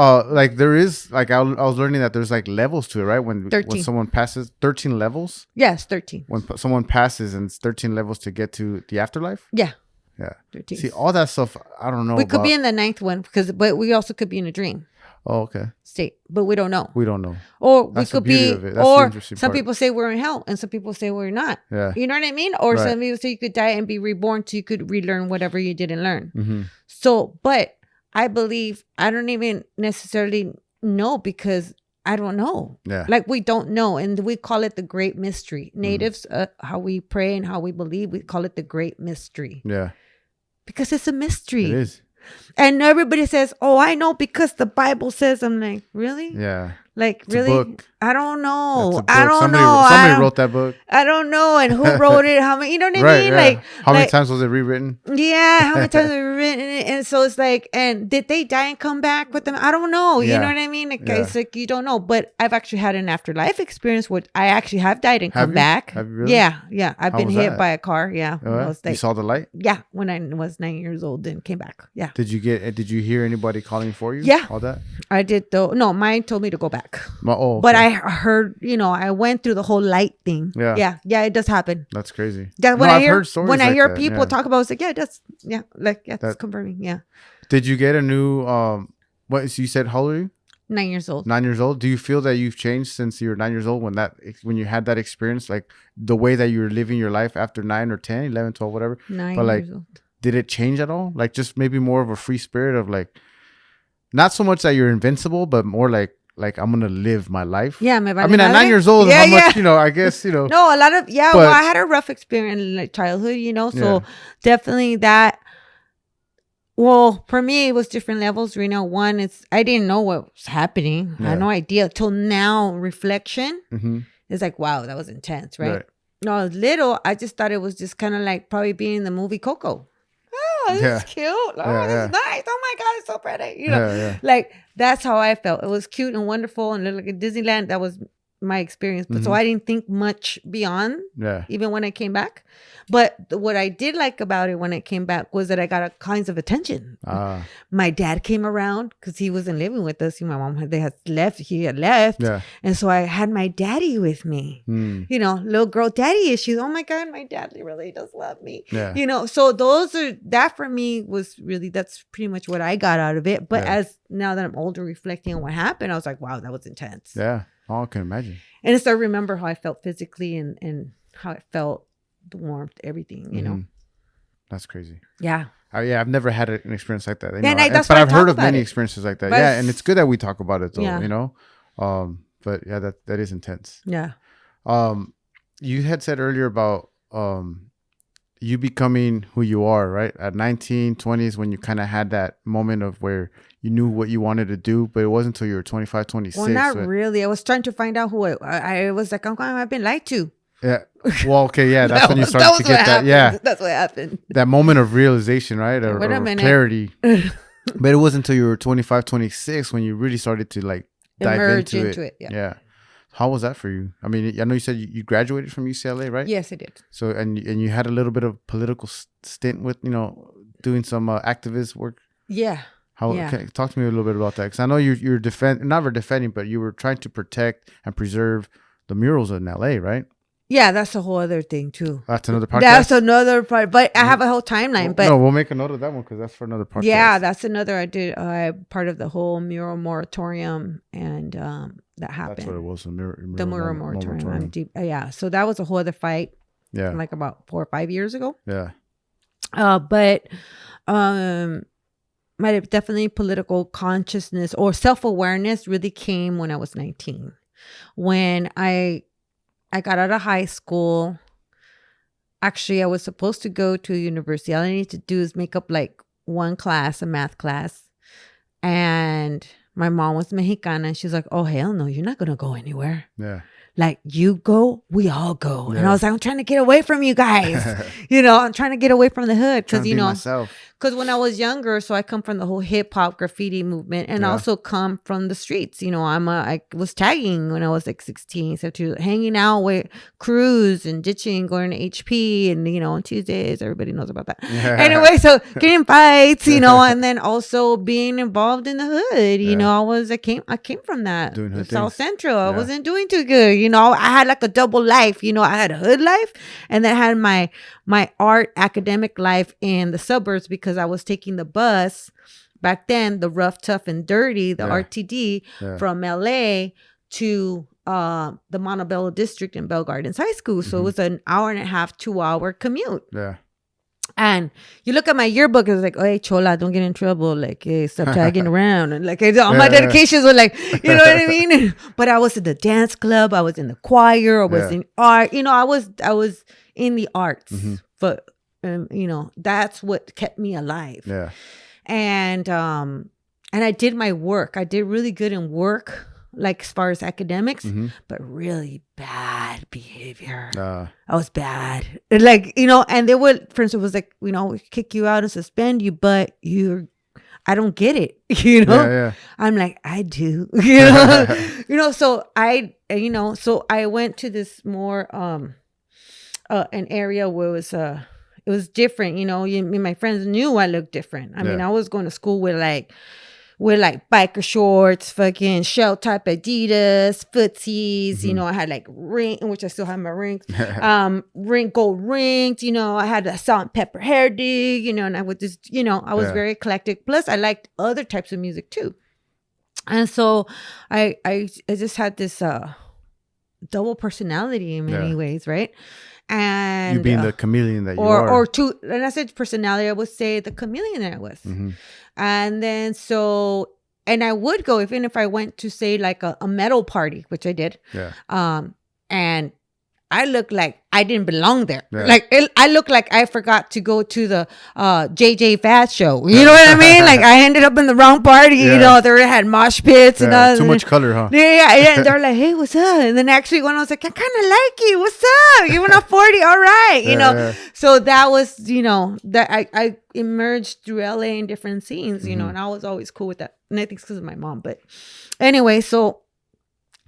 there is, I was learning that there's levels to it, right? When 13. When someone passes, 13 levels? Yes, 13. When someone passes and it's 13 levels to get to the afterlife? Yeah. Yeah. 13. See, all that stuff, I don't know. We could be in the 9th one, but we also could be in a dream. Oh, okay. State, but we don't know. We don't know. Or That's we could the beauty be, of it. That's the or interesting some part. people say we're in hell, and some people say we're not. Yeah. You know what I mean? Or Right. some people say you could die and be reborn, so you could relearn whatever you didn't learn. Mm-hmm. So, but I believe I don't even necessarily know because I don't know. Yeah. We don't know, and we call it the great mystery. Natives, how we pray and how we believe, we call it the great mystery. Yeah. Because it's a mystery. It is. And everybody says, "Oh, I know because the Bible says." I'm like, really? Yeah. It's really? a book. I don't know. It's a book. I don't Somebody, know. Somebody wrote that book. I don't know. And who wrote it? How many? You know what I Right. mean? Yeah. How many times was it rewritten? Yeah. How many times have we written it? And so it's and did they die and come back with them? I don't know. You Yeah. know what I mean? Yeah. It's you don't know. But I've actually had an afterlife experience where I actually have died and come back. Have you really? Yeah. Yeah. I've How been was hit that? by a car. Yeah. Oh, yeah? You saw the light? Yeah. When I was 9 years old and came back. Yeah. Did you hear anybody calling for you? Yeah. All that? I did though. No, mine told me to go back. Oh, But okay. I heard, I went through the whole light thing. Yeah. Yeah, it does happen. That's crazy. Yeah, I've heard stories when I like hear that, people yeah. talk about it, it's yeah, it does. Yeah, that's confirming. Yeah. Did you get a new what so you said how old are you? 9 years old. 9 years old. Do you feel that you've changed since you were 9 years old when you had that experience, the way that you were living your life after 9 or 10, 11, 12, whatever? 9 But years old. did it change at all? Just maybe more of a free spirit of not so much that you're invincible, but more like I'm gonna live my life. Yeah, me vale I mean, at madre. 9 years old, Yeah, how much, I guess, No, a lot of, But- well, I had a rough experience in childhood, so definitely that. Well, for me, it was different levels. One, I didn't know what was happening. I had no idea till now. Reflection, Mm-hmm. it's wow, that was intense, right? No, I was little. I just thought it was just kind of probably being in the movie Coco. Oh, this Yeah. is cute. Oh, Yeah, this is nice. Oh my God, it's so pretty. Yeah. That's how I felt. It was cute and wonderful and looked like a Disneyland. That was my experience. But so I didn't think much beyond, even when I came back. But what I did like about it when I came back was that I got all kinds of attention. My dad came around because he wasn't living with us. My mom he had left. And so I had my daddy with me. You know, little girl daddy issues. Oh my God, my dad really does love me. You know, so that for me was really, that's pretty much what I got out of it. But as now that I'm older, reflecting on what happened, I was like, wow, that was intense. Yeah. Oh, I can imagine. And so I remember how I felt physically and how it felt, the warmth, everything, you know. That's crazy. Yeah. I've never had an experience like that. You know, but I've heard of many experiences like that. But and it's good that we talk about it though, you know. But yeah, that is intense. Yeah. You had said earlier about you becoming who you are, right? At 19, 20s, when you kind of had that moment of where you knew what you wanted to do, but it wasn't until you were 25, 26. Well, not really. I was trying to find out who I was like, I've been lied to. Yeah. Well, okay. Yeah. That's when you started to get that. Yeah. That's what happened. That moment of realization, right? Or clarity. But it wasn't until you were 25, 26 when you really started to like dive into it. Yeah. How was that for you? I mean, I know you said you graduated from UCLA, right? Yes, I did. So, and you had a little bit of political stint with, you know, doing some activist work. Yeah. Talk to me a little bit about that. Because I know you're defending, but you were trying to protect and preserve the murals in LA, right? Yeah, that's a whole other thing too. That's another podcast? That's another part. But I have a whole timeline. But no, we'll make a note of that one because that's for another podcast. Yeah, that's another. I did part of the whole mural moratorium, and that happened. That's what it was. The mural moratorium. Yeah, so that was a whole other fight. Yeah, like about 4 or 5 years ago. Yeah. But my definitely political consciousness or self-awareness really came when I was 19, when I got out of high school. Actually, I was supposed to go to university. All I needed to do is make up like one class, a math class. And my mom was Mexicana. And she's like, oh, hell no, you're not going to go anywhere. Yeah. Like, you go, we all go. Yeah. And I was like, I'm trying to get away from you guys. You know, I'm trying to get away from the hood. Because, you know, because when I was younger, so I come from the whole hip hop graffiti movement and also come from the streets. You know, I was tagging when I was like 16. So to hanging out with crews and ditching, going to HP. And, you know, on Tuesdays, everybody knows about that. Yeah. Anyway, so getting fights, you know, and then also being involved in the hood. You know, I came from that. Doing hood South Central. I wasn't doing too good. You know, I had like a double life. You know, I had a hood life and then I had my art academic life in the suburbs because I was taking the bus back then, the rough, tough, and dirty, the RTD from LA to the Montebello district in Bell Gardens High School. So it was an hour and a half, 2 hour commute. Yeah. And you look at my yearbook, it's like, oh, hey, Chola, don't get in trouble. Like, hey, stop tagging around. And like, all my dedications were like, you know what I mean? But I was in the dance club. I was in the choir. I was in art. You know, I was in the arts. But, you know, that's what kept me alive. Yeah. And I did my work. I did really good in work, like as far as academics, but really bad behavior. I was bad. Like, you know, and they would, for instance, it was like, you know, we kick you out and suspend you, but I don't get it. You know, I'm like, I do, you know, you know, so I went to this more, an area where it was different. You know, my friends knew I looked different. I mean, I was going to school with biker shorts, fucking shell type Adidas, footsies. You know, I had like ring, which I still have my rings, gold rings. You know, I had a salt and pepper hairdo. You know, and I would just, you know, I was very eclectic. Plus, I liked other types of music too. And so I just had this double personality in many ways, right? And you being the chameleon that you are, or two. And I said personality, I would say the chameleon that I was. And then and I would go even if I went to say like a metal party, which I did. And I looked like I didn't belong there. Like I looked like I forgot to go to the JJ Fast show. You know what I mean? Like I ended up in the wrong party. You know, they had mosh pits and all. Too much color, huh? Yeah. And they're like, hey, what's up? And then actually when I was like, I kind of like you. What's up? You went up 40. All right. You know. So that was, you know, that I emerged through LA in different scenes, you know, and I was always cool with that. And I think it's because of my mom. But anyway, so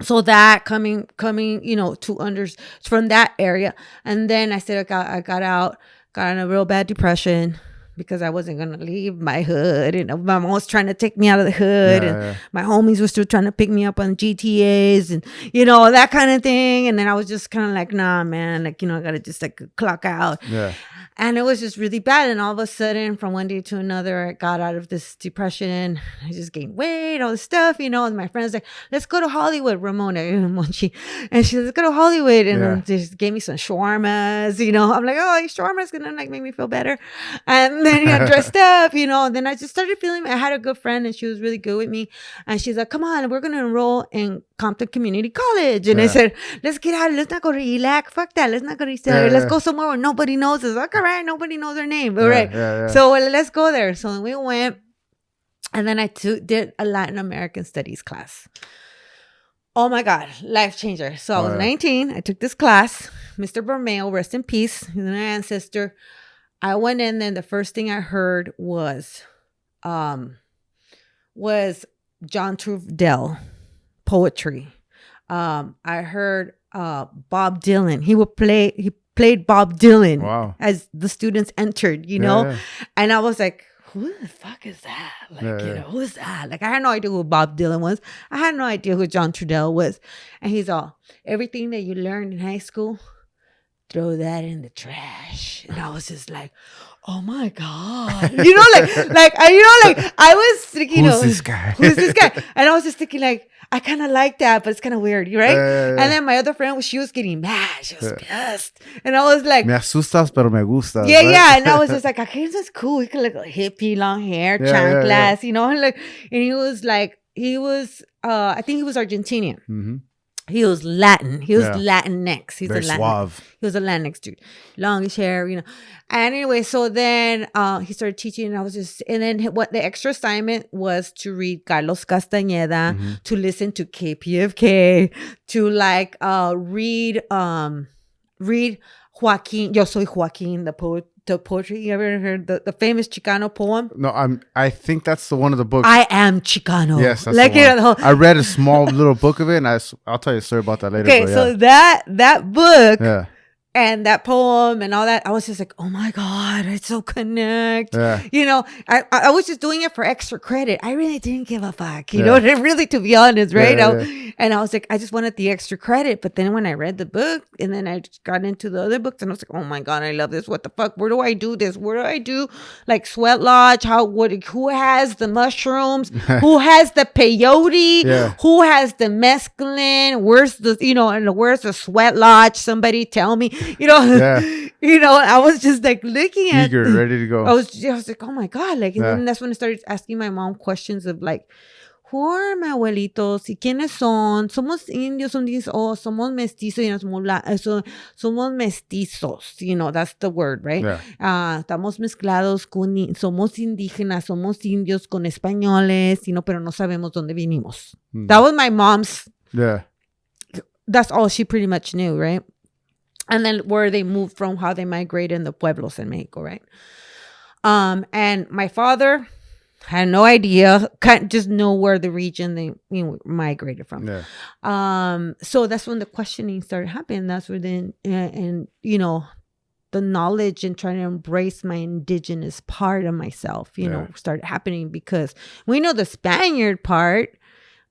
So that coming, to from that area. And then I said, I got out, got in a real bad depression because I wasn't going to leave my hood. And my mom was trying to take me out of the hood. And my homies were still trying to pick me up on GTAs and, that kind of thing. And then I was just kind of like, nah, man, like, I got to just like clock out. Yeah. And it was just really bad. And all of a sudden, from one day to another, I got out of this depression. I just gained weight, all this stuff, And my friends like, let's go to Hollywood, Ramona. And she said, let's go to Hollywood. And then they just gave me some shawarmas, I'm like, oh, shawarma's going to like make me feel better. And then, dressed up, And then I just started feeling, I had a good friend and she was really good with me. And she's like, come on, we're going to enroll in Compton Community College. And I said, let's get out. Let's not go to ELAC. Fuck that. Let's not go to ELAC. Let's go somewhere where nobody knows us. Like, all right, nobody knows our name. All right. So let's go there. So we went. And then I did a Latin American studies class. Oh my God, life changer. So I was 19. I took this class. Mr. Bermeo, rest in peace. He's an ancestor. I went in and the first thing I heard was John Trudell poetry. I heard Bob Dylan. He played Bob Dylan as the students entered, And I was like, who the fuck is that? Like, who's that? Like, I had no idea who Bob Dylan was. I had no idea who John Trudell was. And he's all, everything that you learned in high school, throw that in the trash. And I was just like, oh my God. I was thinking, who's this guy? Who's this guy? And I was just thinking like, I kind of like that, but it's kind of weird, right? And then my other friend, she was getting mad. She was pissed. And I was like, me asustas, pero me gustas. Yeah, right? Yeah. And I was just like, okay, this is cool. He could look like hippie, long hair, chanclas, and he was like, I think he was Argentinian. Mm-hmm. He was Latin. He was Latinx. He's very suave. He was a Latinx dude. Longish hair, And anyway, so then he started teaching and then what the extra assignment was to read Carlos Castañeda, to listen to KPFK, to read Joaquin, Yo Soy Joaquin, the poet. The poetry. You ever heard the famous Chicano poem? No, I think that's the one of the books. I am Chicano. Yes, that's the one. I read a small little book of it, and I'll tell you a story about that later. Okay, so that book and that poem and all that, I was just like, oh my God, it's so connect. Yeah. I was just doing it for extra credit. I really didn't give a fuck, really, to be honest, right? And I was like, I just wanted the extra credit. But then when I read the book and then I just got into the other books and I was like, oh my God, I love this. What the fuck? Where do I do this? Where do I do like Sweat Lodge? Who has the mushrooms? Who has the peyote? Who has the mescaline? Where's where's the Sweat Lodge? Somebody tell me. I was just like looking at eager, ready to go. I was like, oh my God, like, and then that's when I started asking my mom questions of like, who are my abuelitos? ¿Y quiénes son? ¿Somos indios? ¿O somos mestizos? Somos mestizos. That's the word, right? Estamos mezclados somos indígenas, somos indios con españoles, pero no sabemos dónde vinimos. That was my mom's. Yeah. That's all she pretty much knew, right? And then where they moved from, how they migrated in the pueblos in Mexico, right? And my father had no idea, can't just know where the region they migrated from. Yeah. So that's when the questioning started happening. That's where then, the knowledge and trying to embrace my indigenous part of myself, started happening, because we know the Spaniard part,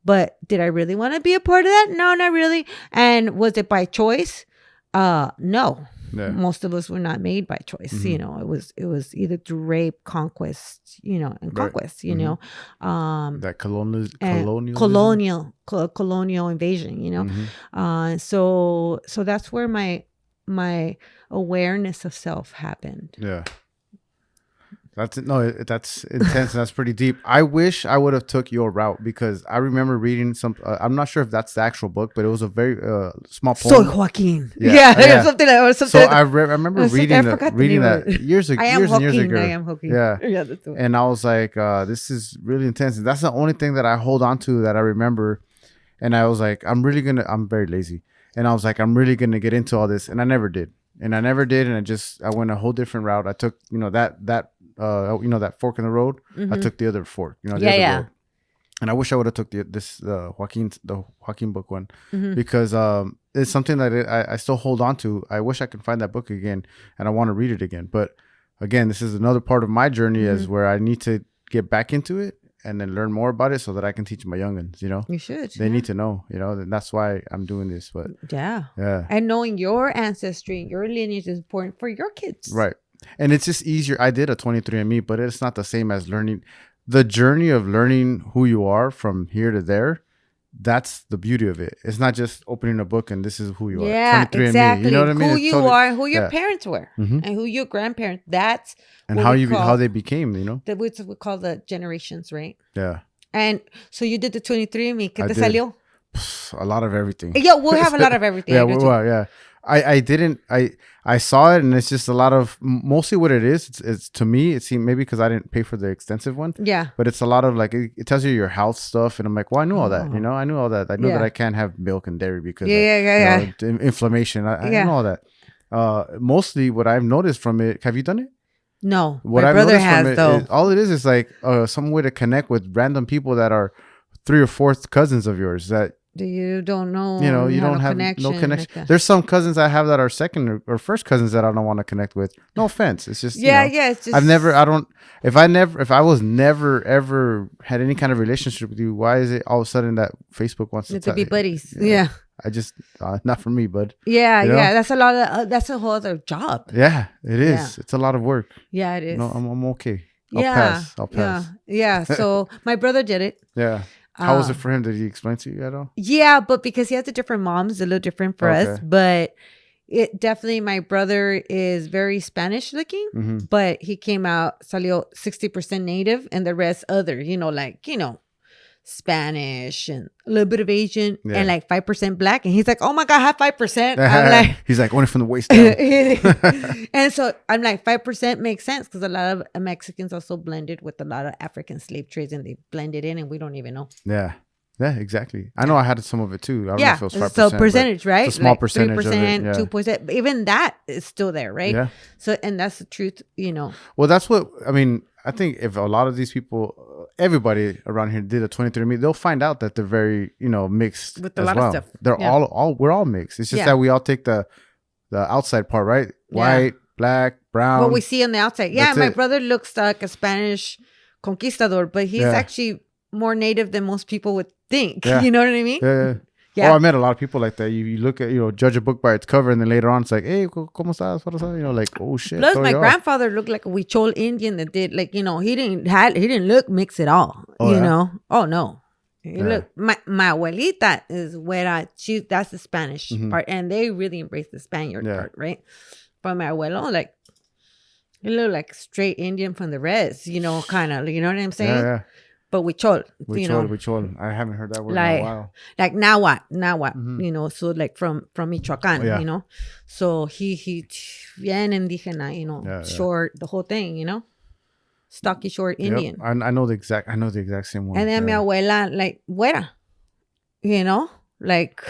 but did I really want to be a part of that? No, not really. And was it by choice? No. Yeah. Most of us were not made by choice. It was either through rape, conquest, and conquest, that colonial invasion, so that's where my awareness of self happened. Yeah. That's intense. That's pretty deep. I wish I would have took your route, because I remember reading some. I'm not sure if that's the actual book, but it was a very small poem. Soy Joaquin. Yeah. Something. So I remember reading that years ago. Years and years ago. I am Joaquin. Yeah. That's the one. And I was like, this is really intense. And that's the only thing that I hold on to that I remember. And I was like, I'm very lazy. And I was like, I'm really gonna get into all this, and I never did. And I went a whole different route. I took that fork in the road. I took the other fork. The other road. And I wish I would have took the Joaquin book one, because it's something that I still hold on to. I wish I could find that book again, and I want to read it again. But again, this is another part of my journey is where I need to get back into it and then learn more about it so that I can teach my youngins. You should. They need to know. And that's why I'm doing this. But yeah, and knowing your ancestry and your lineage is important for your kids. Right, and it's just easier. I did a 23andMe, but it's not the same as learning. The journey of learning who you are from here to there, that's the beauty of it. It's not just opening a book and this is who you are. Yeah, 23andMe, exactly. You know what I mean? Who you are, who your parents were, and who your grandparents. That's and how they became. That we call the generations, right? Yeah. And so you did the 23andMe. ¿Qué te salió? A lot of everything. Yeah, we'll have a lot of everything. Yeah. I saw it, and it's just a lot of mostly what it is. It's to me, it seemed maybe because I didn't pay for the extensive one. Yeah. But it's a lot of like it tells you your health stuff, and I'm like, well, I knew all that. I knew all that. I know that I can't have milk and dairy because inflammation. I know all that. Mostly what I've noticed from it. Have you done it? No. What my I've brother noticed has from it though. All it is like some way to connect with random people that are 3 or 4 cousins of yours that. You don't know. You don't have no connection. Like there's some cousins I have that are second or first cousins that I don't want to connect with. No offense. It's just it's just if I was never ever had any kind of relationship with you, why is it all of a sudden that Facebook wants to be buddies? Yeah. I just not for me, bud. Yeah. That's a lot of that's a whole other job. Yeah, it is. Yeah. It's a lot of work. Yeah, it is. No, I'm okay. I'll pass. Yeah. So my brother did it. Yeah. How was it for him? Did he explain to you at all? Yeah, but because he has a different mom, it's a little different for us. But it definitely, my brother is very Spanish looking, but he came out, salió 60% native and the rest other, Spanish and a little bit of Asian and like 5% black. And he's like, oh my God, I have 5%. I'm like, he's like, only from the waist down. And so I'm like, 5% makes sense because a lot of Mexicans also blended with a lot of African slave trades and they blended in and we don't even know. Yeah. Yeah, exactly. I know I had some of it too. I don't know if it was 5%. So percentage, right? It's a small percentage 3%, of it, 2%. Even that is still there, right? Yeah. So, and that's the truth, Well, that's what, I think if a lot of these people, everybody around here did a 23andMe, they'll find out that they're very, mixed with a lot of stuff. They're we're all mixed. It's just that we all take the outside part, right? White, black, brown. What we see on the outside. Yeah, my brother looks like a Spanish conquistador, but he's actually more native than most people would think. Yeah. You know what I mean? Yeah. Oh, I met a lot of people like that. You look at, judge a book by its cover, and then later on it's like, hey, ¿cómo estás? Like, oh shit. Plus, my grandfather looked like a Huichol Indian that did, like, he didn't look mixed at all. Oh no. Look, my abuelita is where that's the Spanish part, and they really embrace the Spaniard part, right? But my abuelo, like, he looked like straight Indian from the res, kind of, you know what I'm saying? Yeah. But Huichol, Huichol. I haven't heard that word in a while. Like Nahuatl, so like from Michoacán, So he bien indígena, short, the whole thing, stocky short Indian. Yep. I know the exact same one. And then my abuela, like, güera, like,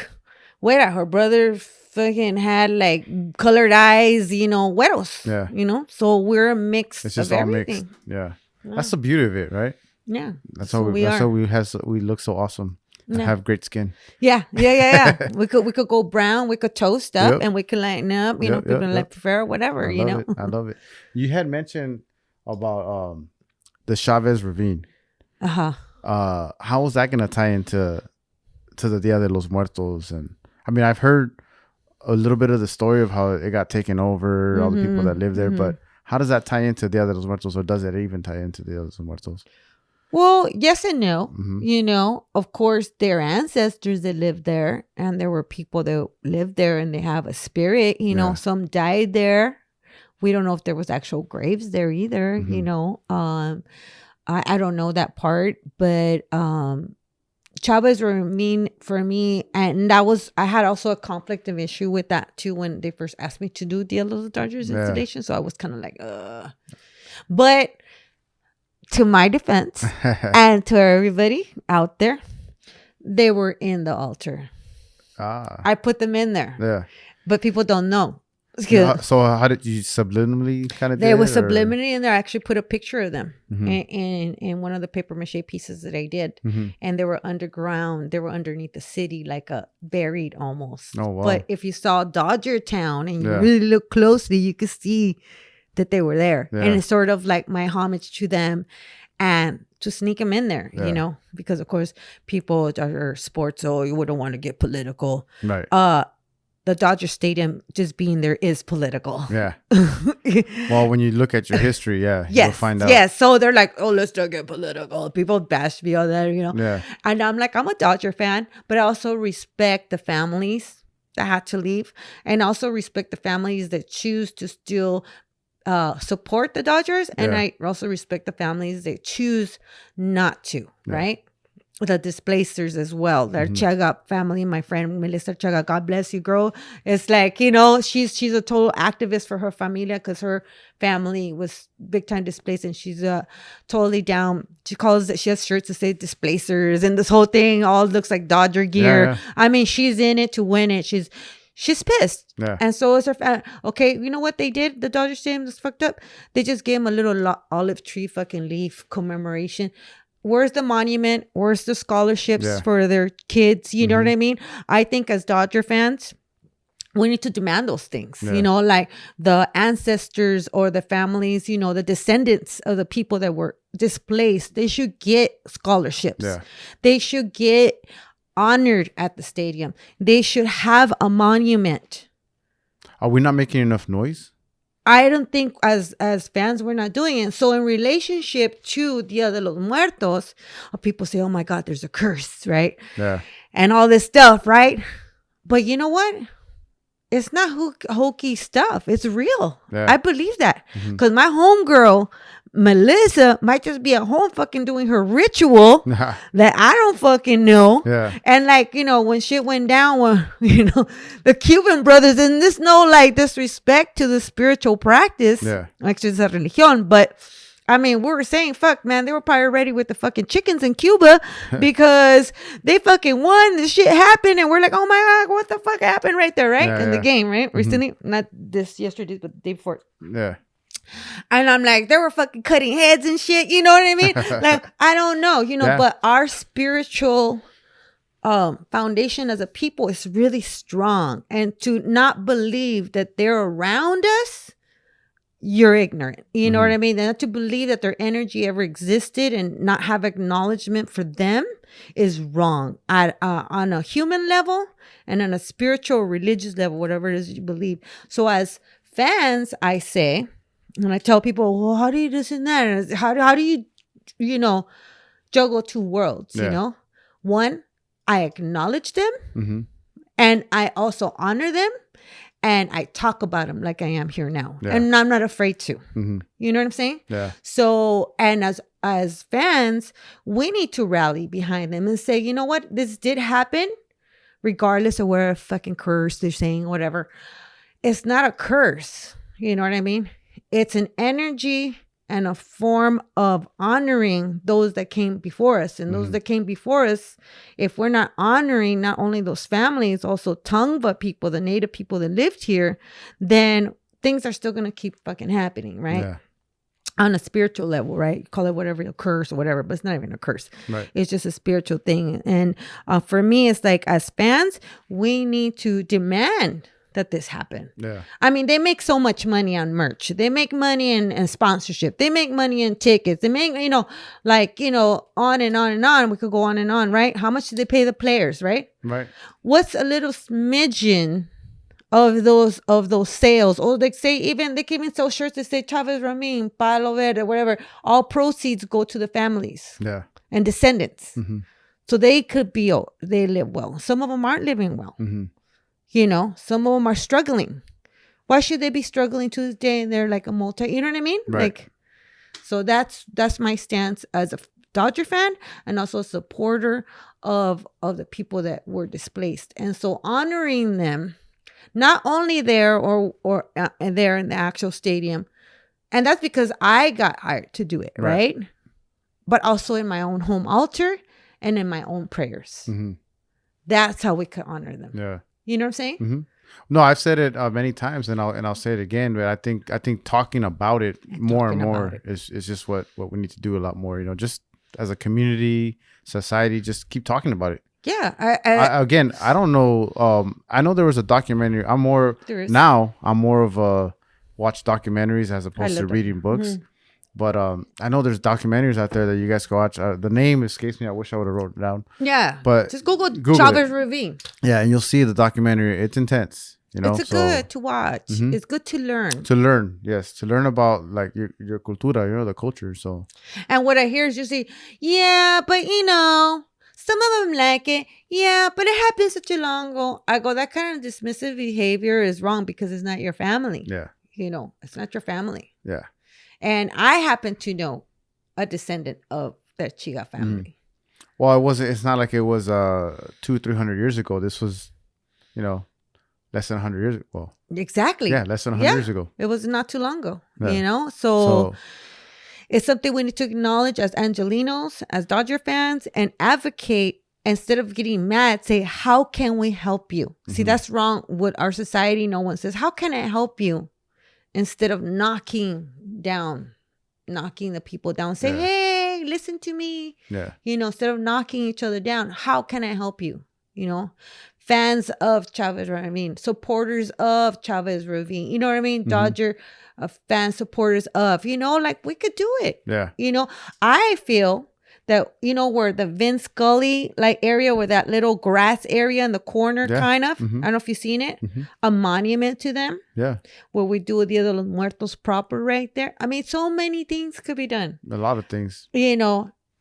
güera. Her brother fucking had like colored eyes, güeros. Yeah. So we're a mix It's just of all everything. mixed. Yeah. That's the beauty of it, right? Yeah. That's how we look so awesome. And have great skin. Yeah. we could go brown, we could toast up, and we could lighten up, people like prefer whatever, I love it. You had mentioned about the Chavez Ravine. How is that gonna tie into the Dia de los Muertos? And I've heard a little bit of the story of how it got taken over, all the people that live there, but how does that tie into Dia de los Muertos, or does it even tie into Dia de los Muertos? Well, yes and no. Of course, their ancestors that lived there, and there were people that lived there and they have a spirit, some died there. We don't know if there was actual graves there either, I don't know that part, but Chavez Ravine for me, and I had also a conflict of issue with that too when they first asked me to do Dia de los Muertos installation, so I was kind of like, But to my defense and to everybody out there, they were in the altar. I put them in there. Yeah. But people don't know. So how did you subliminally kind of? They were subliminally, and they actually put a picture of them in one of the paper mache pieces that I did, and they were underground. They were underneath the city, like buried almost. Oh wow! But if you saw Dodger Town and you really look closely, you could see that they were there, and it's sort of like my homage to them, and to sneak them in there, you know, because of course people are sports, so you wouldn't want to get political, right? The Dodger Stadium just being there is political. Yeah. Well, when you look at your history, you'll find out. Yes. So they're like, oh, let's not get political. People bash me on that, you know. Yeah. And I'm like, I'm a Dodger fan, but I also respect the families that had to leave, and also respect the families that choose to still support the Dodgers. And I also respect the families that choose not to, right? The displacers as well. Their Chaga family, my friend Melissa Chaga, God bless you, girl. It's like, you know, she's a total activist for her familia because her family was big time displaced, and she's totally down. She has shirts that say displacers, and this whole thing all looks like Dodger gear. Yeah. I mean, she's in it to win it. She's pissed. Yeah. And so is her family. Okay, you know what they did? The Dodger Stadium was fucked up. They just gave him a little olive tree fucking leaf commemoration. Where's the monument? Where's the scholarships for their kids? You know what I mean? I think as Dodger fans, we need to demand those things, you know, like the ancestors or the families, you know, the descendants of the people that were displaced. They should get scholarships. Yeah. They should get honored at the stadium. They should have a monument. Are we not making enough noise? I don't think as fans we're not doing it. So in relationship to Dia De Los Muertos, people say, oh my God, there's a curse, right? Yeah. And all this stuff, right? But you know what? It's not hokey stuff. It's real. Yeah. I believe that. Because my homegirl, Melissa, might just be at home fucking doing her ritual that I don't fucking know. Yeah. And like, you know, when shit went down, when, you know, the Cuban brothers, and there's no like disrespect to the spiritual practice, like it's a religion, but I mean, we were saying, fuck, man, they were probably ready with the fucking chickens in Cuba because they fucking won. This shit happened, and we're like, oh my God, what the fuck happened right there, right? In the game, right? Recently, not this yesterday, but the day before. Yeah. And I'm like, they were fucking cutting heads and shit. You know what I mean? Like, I don't know, you know, but our spiritual foundation as a people is really strong. And to not believe that they're around us, you're ignorant. You know what I mean? And not to believe that their energy ever existed and not have acknowledgement for them is wrong on a human level and on a spiritual, religious level, whatever it is you believe. So as fans, I say, and I tell people, well, how do you this and that? And how do you, you know, juggle two worlds, you know? One, I acknowledge them and I also honor them. And I talk about them like I am here now. Yeah. And I'm not afraid to. You know what I'm saying? Yeah. So, and as fans, we need to rally behind them and say, you know what? This did happen, regardless of where a fucking curse they're saying, whatever. It's not a curse. You know what I mean? It's an energy and a form of honoring those that came before us. And those that came before us, if we're not honoring not only those families, also Tongva people, the native people that lived here, then things are still going to keep fucking happening, right? Yeah. On a spiritual level, right? Call it whatever, a curse or whatever, but it's not even a curse. Right. It's just a spiritual thing. And for me, it's like as fans, we need to demand that this happened. Yeah. I mean, they make so much money on merch. They make money in sponsorship. They make money in tickets. They make, you know, like, you know, on and on and on. We could go on and on, right? How much do they pay the players, right? Right. What's a little smidgen of those sales? Or they say they can even sell shirts that say Chavez Ravine, Palo Verde, whatever. All proceeds go to the families. Yeah. And descendants. So they live well. Some of them aren't living well. You know, some of them are struggling. Why should they be struggling to this day? And they're like a you know what I mean? Right. Like, so that's my stance as a Dodger fan and also a supporter of the people that were displaced. And so honoring them, not only there or there in the actual stadium, and that's because I got hired to do it, right? But also in my own home altar and in my own prayers. That's how we could honor them. Yeah. You know what I'm saying? No, I've said it many times, and I'll say it again. But I think talking about it more and more is just what we need to do a lot more. Just as a community, society, just keep talking about it. Yeah. Again, I don't know. I know there was a documentary. I'm more of a watch documentaries as opposed to reading books. Mm-hmm. But I know there's documentaries out there that you guys can watch. The name escapes me. I wish I would have wrote it down. Yeah. But just Google Chavez Ravine. Yeah, and you'll see the documentary. It's intense. It's good to watch. Mm-hmm. It's good to learn. To learn about like your cultura, the culture. So. And what I hear is you say, yeah, but some of them like it. Yeah, but it happened such a long ago. I go, that kind of dismissive behavior is wrong because it's not your family. Yeah. It's not your family. Yeah. And I happen to know a descendant of the Chiga family. Mm-hmm. Well, it's not like it was 200-300 years ago. This was, less than 100 years ago. Well, exactly. Yeah, less than 100 years ago. It was not too long ago, So it's something we need to acknowledge as Angelinos, as Dodger fans, and advocate instead of getting mad. Say, how can we help you? Mm-hmm. See, that's wrong with our society. No one says, how can I help you? Instead of knocking the people down. Say, hey, listen to me. Yeah. Instead of knocking each other down, how can I help you? Fans of Chavez Ravine, supporters of Chavez Ravine. You know what I mean? Mm-hmm. Dodger fan supporters of, like we could do it. Yeah. I feel that, where the Vince Scully area, where that little grass area in the corner, kind of, mm-hmm. I don't know if you've seen it, mm-hmm. a monument to them. Yeah. Where we do Dia De Los Muertos proper right there. I mean, so many things could be done. A lot of things. And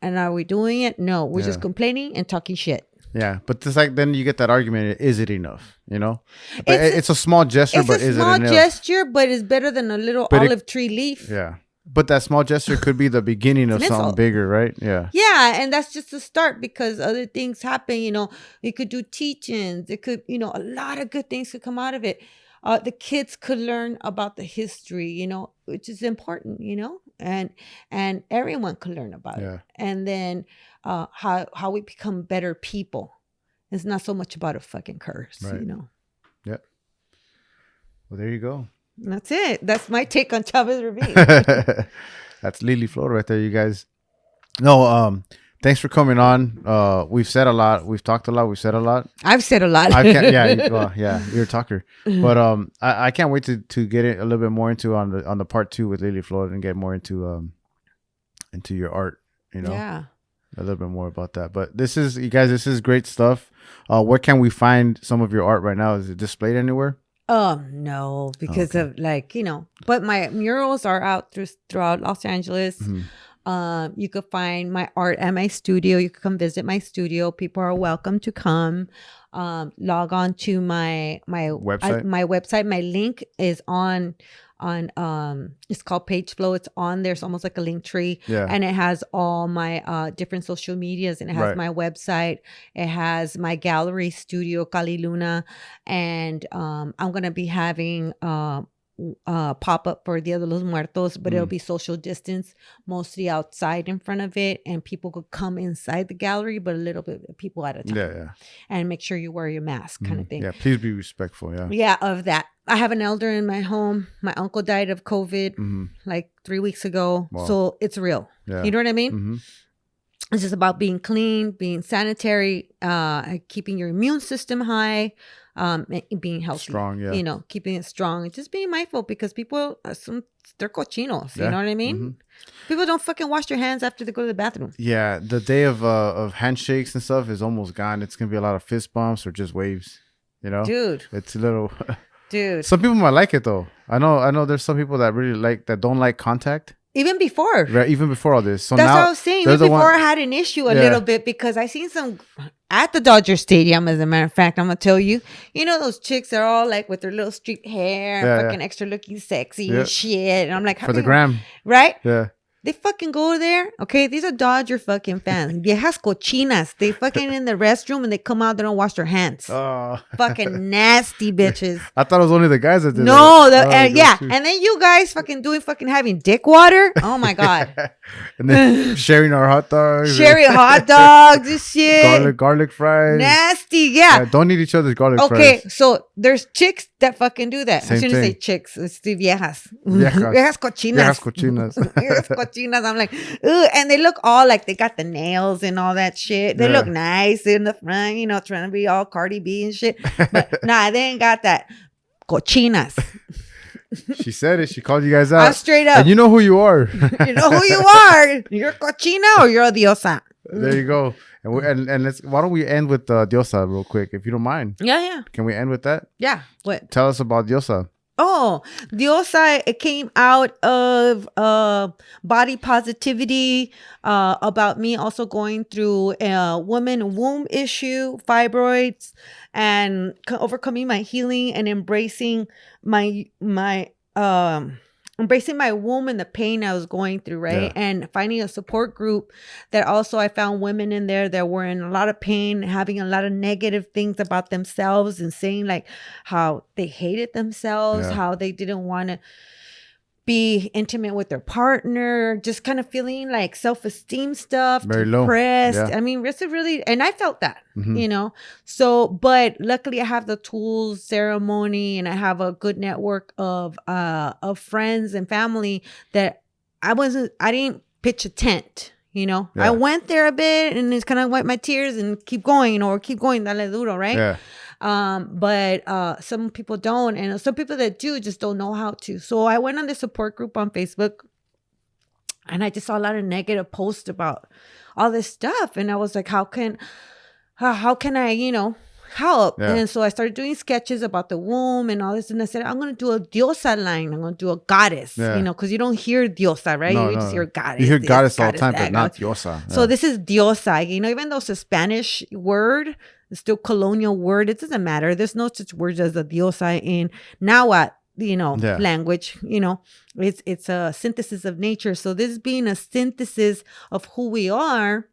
are we doing it? No, we're just complaining and talking shit. Yeah, but it's like then you get that argument: is it enough? But it's a small gesture, but is it enough? It's a small gesture, but it's better than a little olive tree leaf. Yeah, but that small gesture could be the beginning of something bigger, right? Yeah. Yeah, and that's just a start because other things happen. You could do teach-ins. It could, a lot of good things could come out of it. The kids could learn about the history, which is important, and everyone could learn about it. And then how we become better people. It's not so much about a fucking curse, right. Yep. Well, there you go. That's it. That's my take on Chavez Ravine. That's Liliflor right there, you guys. No, thanks for coming on. We've said a lot. We've talked a lot. We've said a lot. I've said a lot. I can't. Yeah. You're a talker. But I can't wait to get it a little bit more into on the part 2 with Liliflor and get more into your art. Yeah. A little bit more about that. But this is great stuff. Where can we find some of your art right now? Is it displayed anywhere? No, because of but my murals are out throughout Los Angeles. Mm-hmm. You could find my art at my studio. You could come visit my studio. People are welcome to come. Log on to my website. My website. My link is on it's called Page Flow. It's on there. It's almost like a link tree. Yeah. And it has all my different social medias, and it has my website. It has my gallery studio, Cali Luna, and I'm gonna be having pop up for Dia De Los Muertos, but it'll be social distance, mostly outside in front of it, and people could come inside the gallery, but a little bit of people at a time. Yeah. And make sure you wear your mask, kind of thing. Yeah, please be respectful. Yeah. Yeah, of that. I have an elder in my home. My uncle died of COVID like 3 weeks ago. Wow. So it's real. Yeah. You know what I mean? Mm-hmm. It's just about being clean, being sanitary, keeping your immune system high, being healthy. Strong, yeah. Keeping it strong and just being mindful because people, they're cochinos. You know what I mean? Mm-hmm. People don't fucking wash their hands after they go to the bathroom. Yeah, the day of handshakes and stuff is almost gone. It's going to be a lot of fist bumps or just waves, Dude. It's a little... Dude. Some people might like it though. I know there's some people that really don't like contact. Even before. Right, even before all this. So that's now, what I was saying. Even before I had an issue a little bit because I seen some at the Dodger Stadium, as a matter of fact, I'm going to tell you. Those chicks are all like with their little street hair, fucking extra looking sexy and shit. And I'm like, for the gram. Right? Yeah. They fucking go there. Okay, these are Dodger fucking fans. Viejas cochinas. They fucking in the restroom and they come out. They don't wash their hands. Oh. Fucking nasty bitches. I thought it was only the guys that did that. And then you guys fucking having dick water. Oh my god. And then sharing our hot dogs. Sharing hot dogs and shit. Garlic fries. Nasty. nasty. Yeah. Don't eat each other's garlic Okay, first. so there's chicks that fucking do that. Same I shouldn't say thing. chicks. It's the viejas. Viejas. Viejas cochinas. Viejas cochinas. Viejas cochinas. I'm like, ooh, and they look all like they got the nails and all that shit. They look nice in the front, you know, trying to be all Cardi B and shit. But nah, they ain't got that. Cochinas. She said it. She called you guys out. I'm straight up. And you know who you are. You know who you are. You're cochina or you're a diosa. There you go. And let's. Why don't we end with Diosa real quick, if you don't mind? Yeah. Can we end with that? Yeah. What? Tell us about Diosa. Oh, Diosa, it came out of body positivity, about me also going through a woman womb issue, fibroids, and overcoming my healing and embracing my embracing my womb and the pain I was going through, right? Yeah. And finding a support group that also I found women in there that were in a lot of pain, having a lot of negative things about themselves and saying like how they hated themselves, how they didn't want to be intimate with their partner, just kind of feeling like self-esteem stuff, Very low. depressed. Yeah. I mean, it's a really, and I felt that, you know? So, but luckily I have the tools, ceremony, and I have a good network of friends and family that I didn't pitch a tent, you know? Yeah. I went there a bit and it's kind of wipe my tears and keep going, you know, or keep going, dale duro, right? Yeah. But some people don't, and some people that do just don't know how to. So I went on the support group on Facebook and I just saw a lot of negative posts about all this stuff. And I was like, how can I, you know, help? Yeah. And so I started doing sketches about the womb and all this. And I said, I'm going to do a diosa line. I'm going to do a goddess, you know, because you don't hear diosa, right? You just hear goddess. You hear this, goddess all the time, that, but not Diosa. Yeah. So this is diosa, you know, even though it's a Spanish word, it's still colonial word. It doesn't matter. There's no such word as a diosa in Nahuatl, you know, language. You know, it's a synthesis of nature. So this being a synthesis of who we are,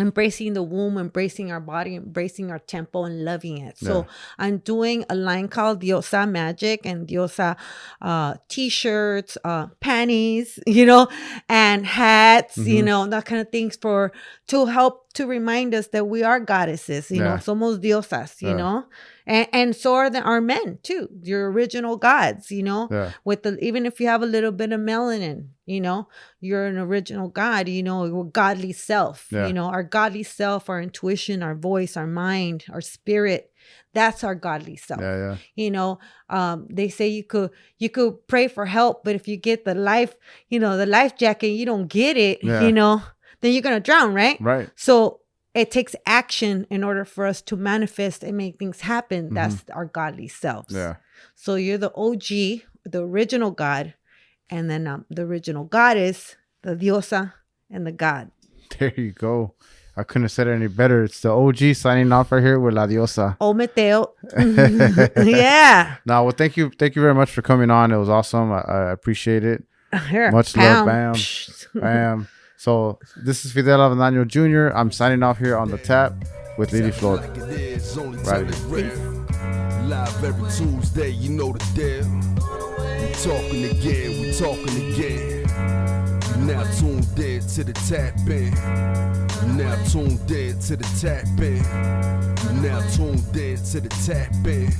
embracing the womb, embracing our body, embracing our temple, and loving it. So I'm doing a line called Diosa Magic and Diosa t-shirts, panties, you know, and hats, you know, that kind of things to help to remind us that we are goddesses, you know, somos diosas, you know, and so are our men too, your original gods, you know, with even if you have a little bit of melanin, you know, you're an original god, you know, your godly self, you know, our godly self, our intuition, our voice, our mind, our spirit, that's our godly self. You know, they say you could pray for help, but if you get the life, you know, the life jacket, you don't get it, you know, then you're going to drown, right? Right. So it takes action in order for us to manifest and make things happen. That's our godly selves. Yeah. So you're the OG, the original God, and then the original goddess, the diosa, and the god. There you go. I couldn't have said it any better. It's the OG signing off right here with La Diosa. Oh, Mateo. Yeah. No, well, thank you very much for coming on. It was awesome. I appreciate it. Here, Much love, bam. Bam. So this is Fidel Avendano Jr. I'm signing off here on the tap with Liliflor. Right. Live every Tuesday, you know the deal. We talking again. You now tuned in to the tap in. You now tuned in to the tap in. You now tuned in to the tap in.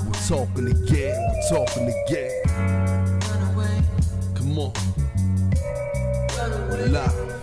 We're talking again. Come on. We're live.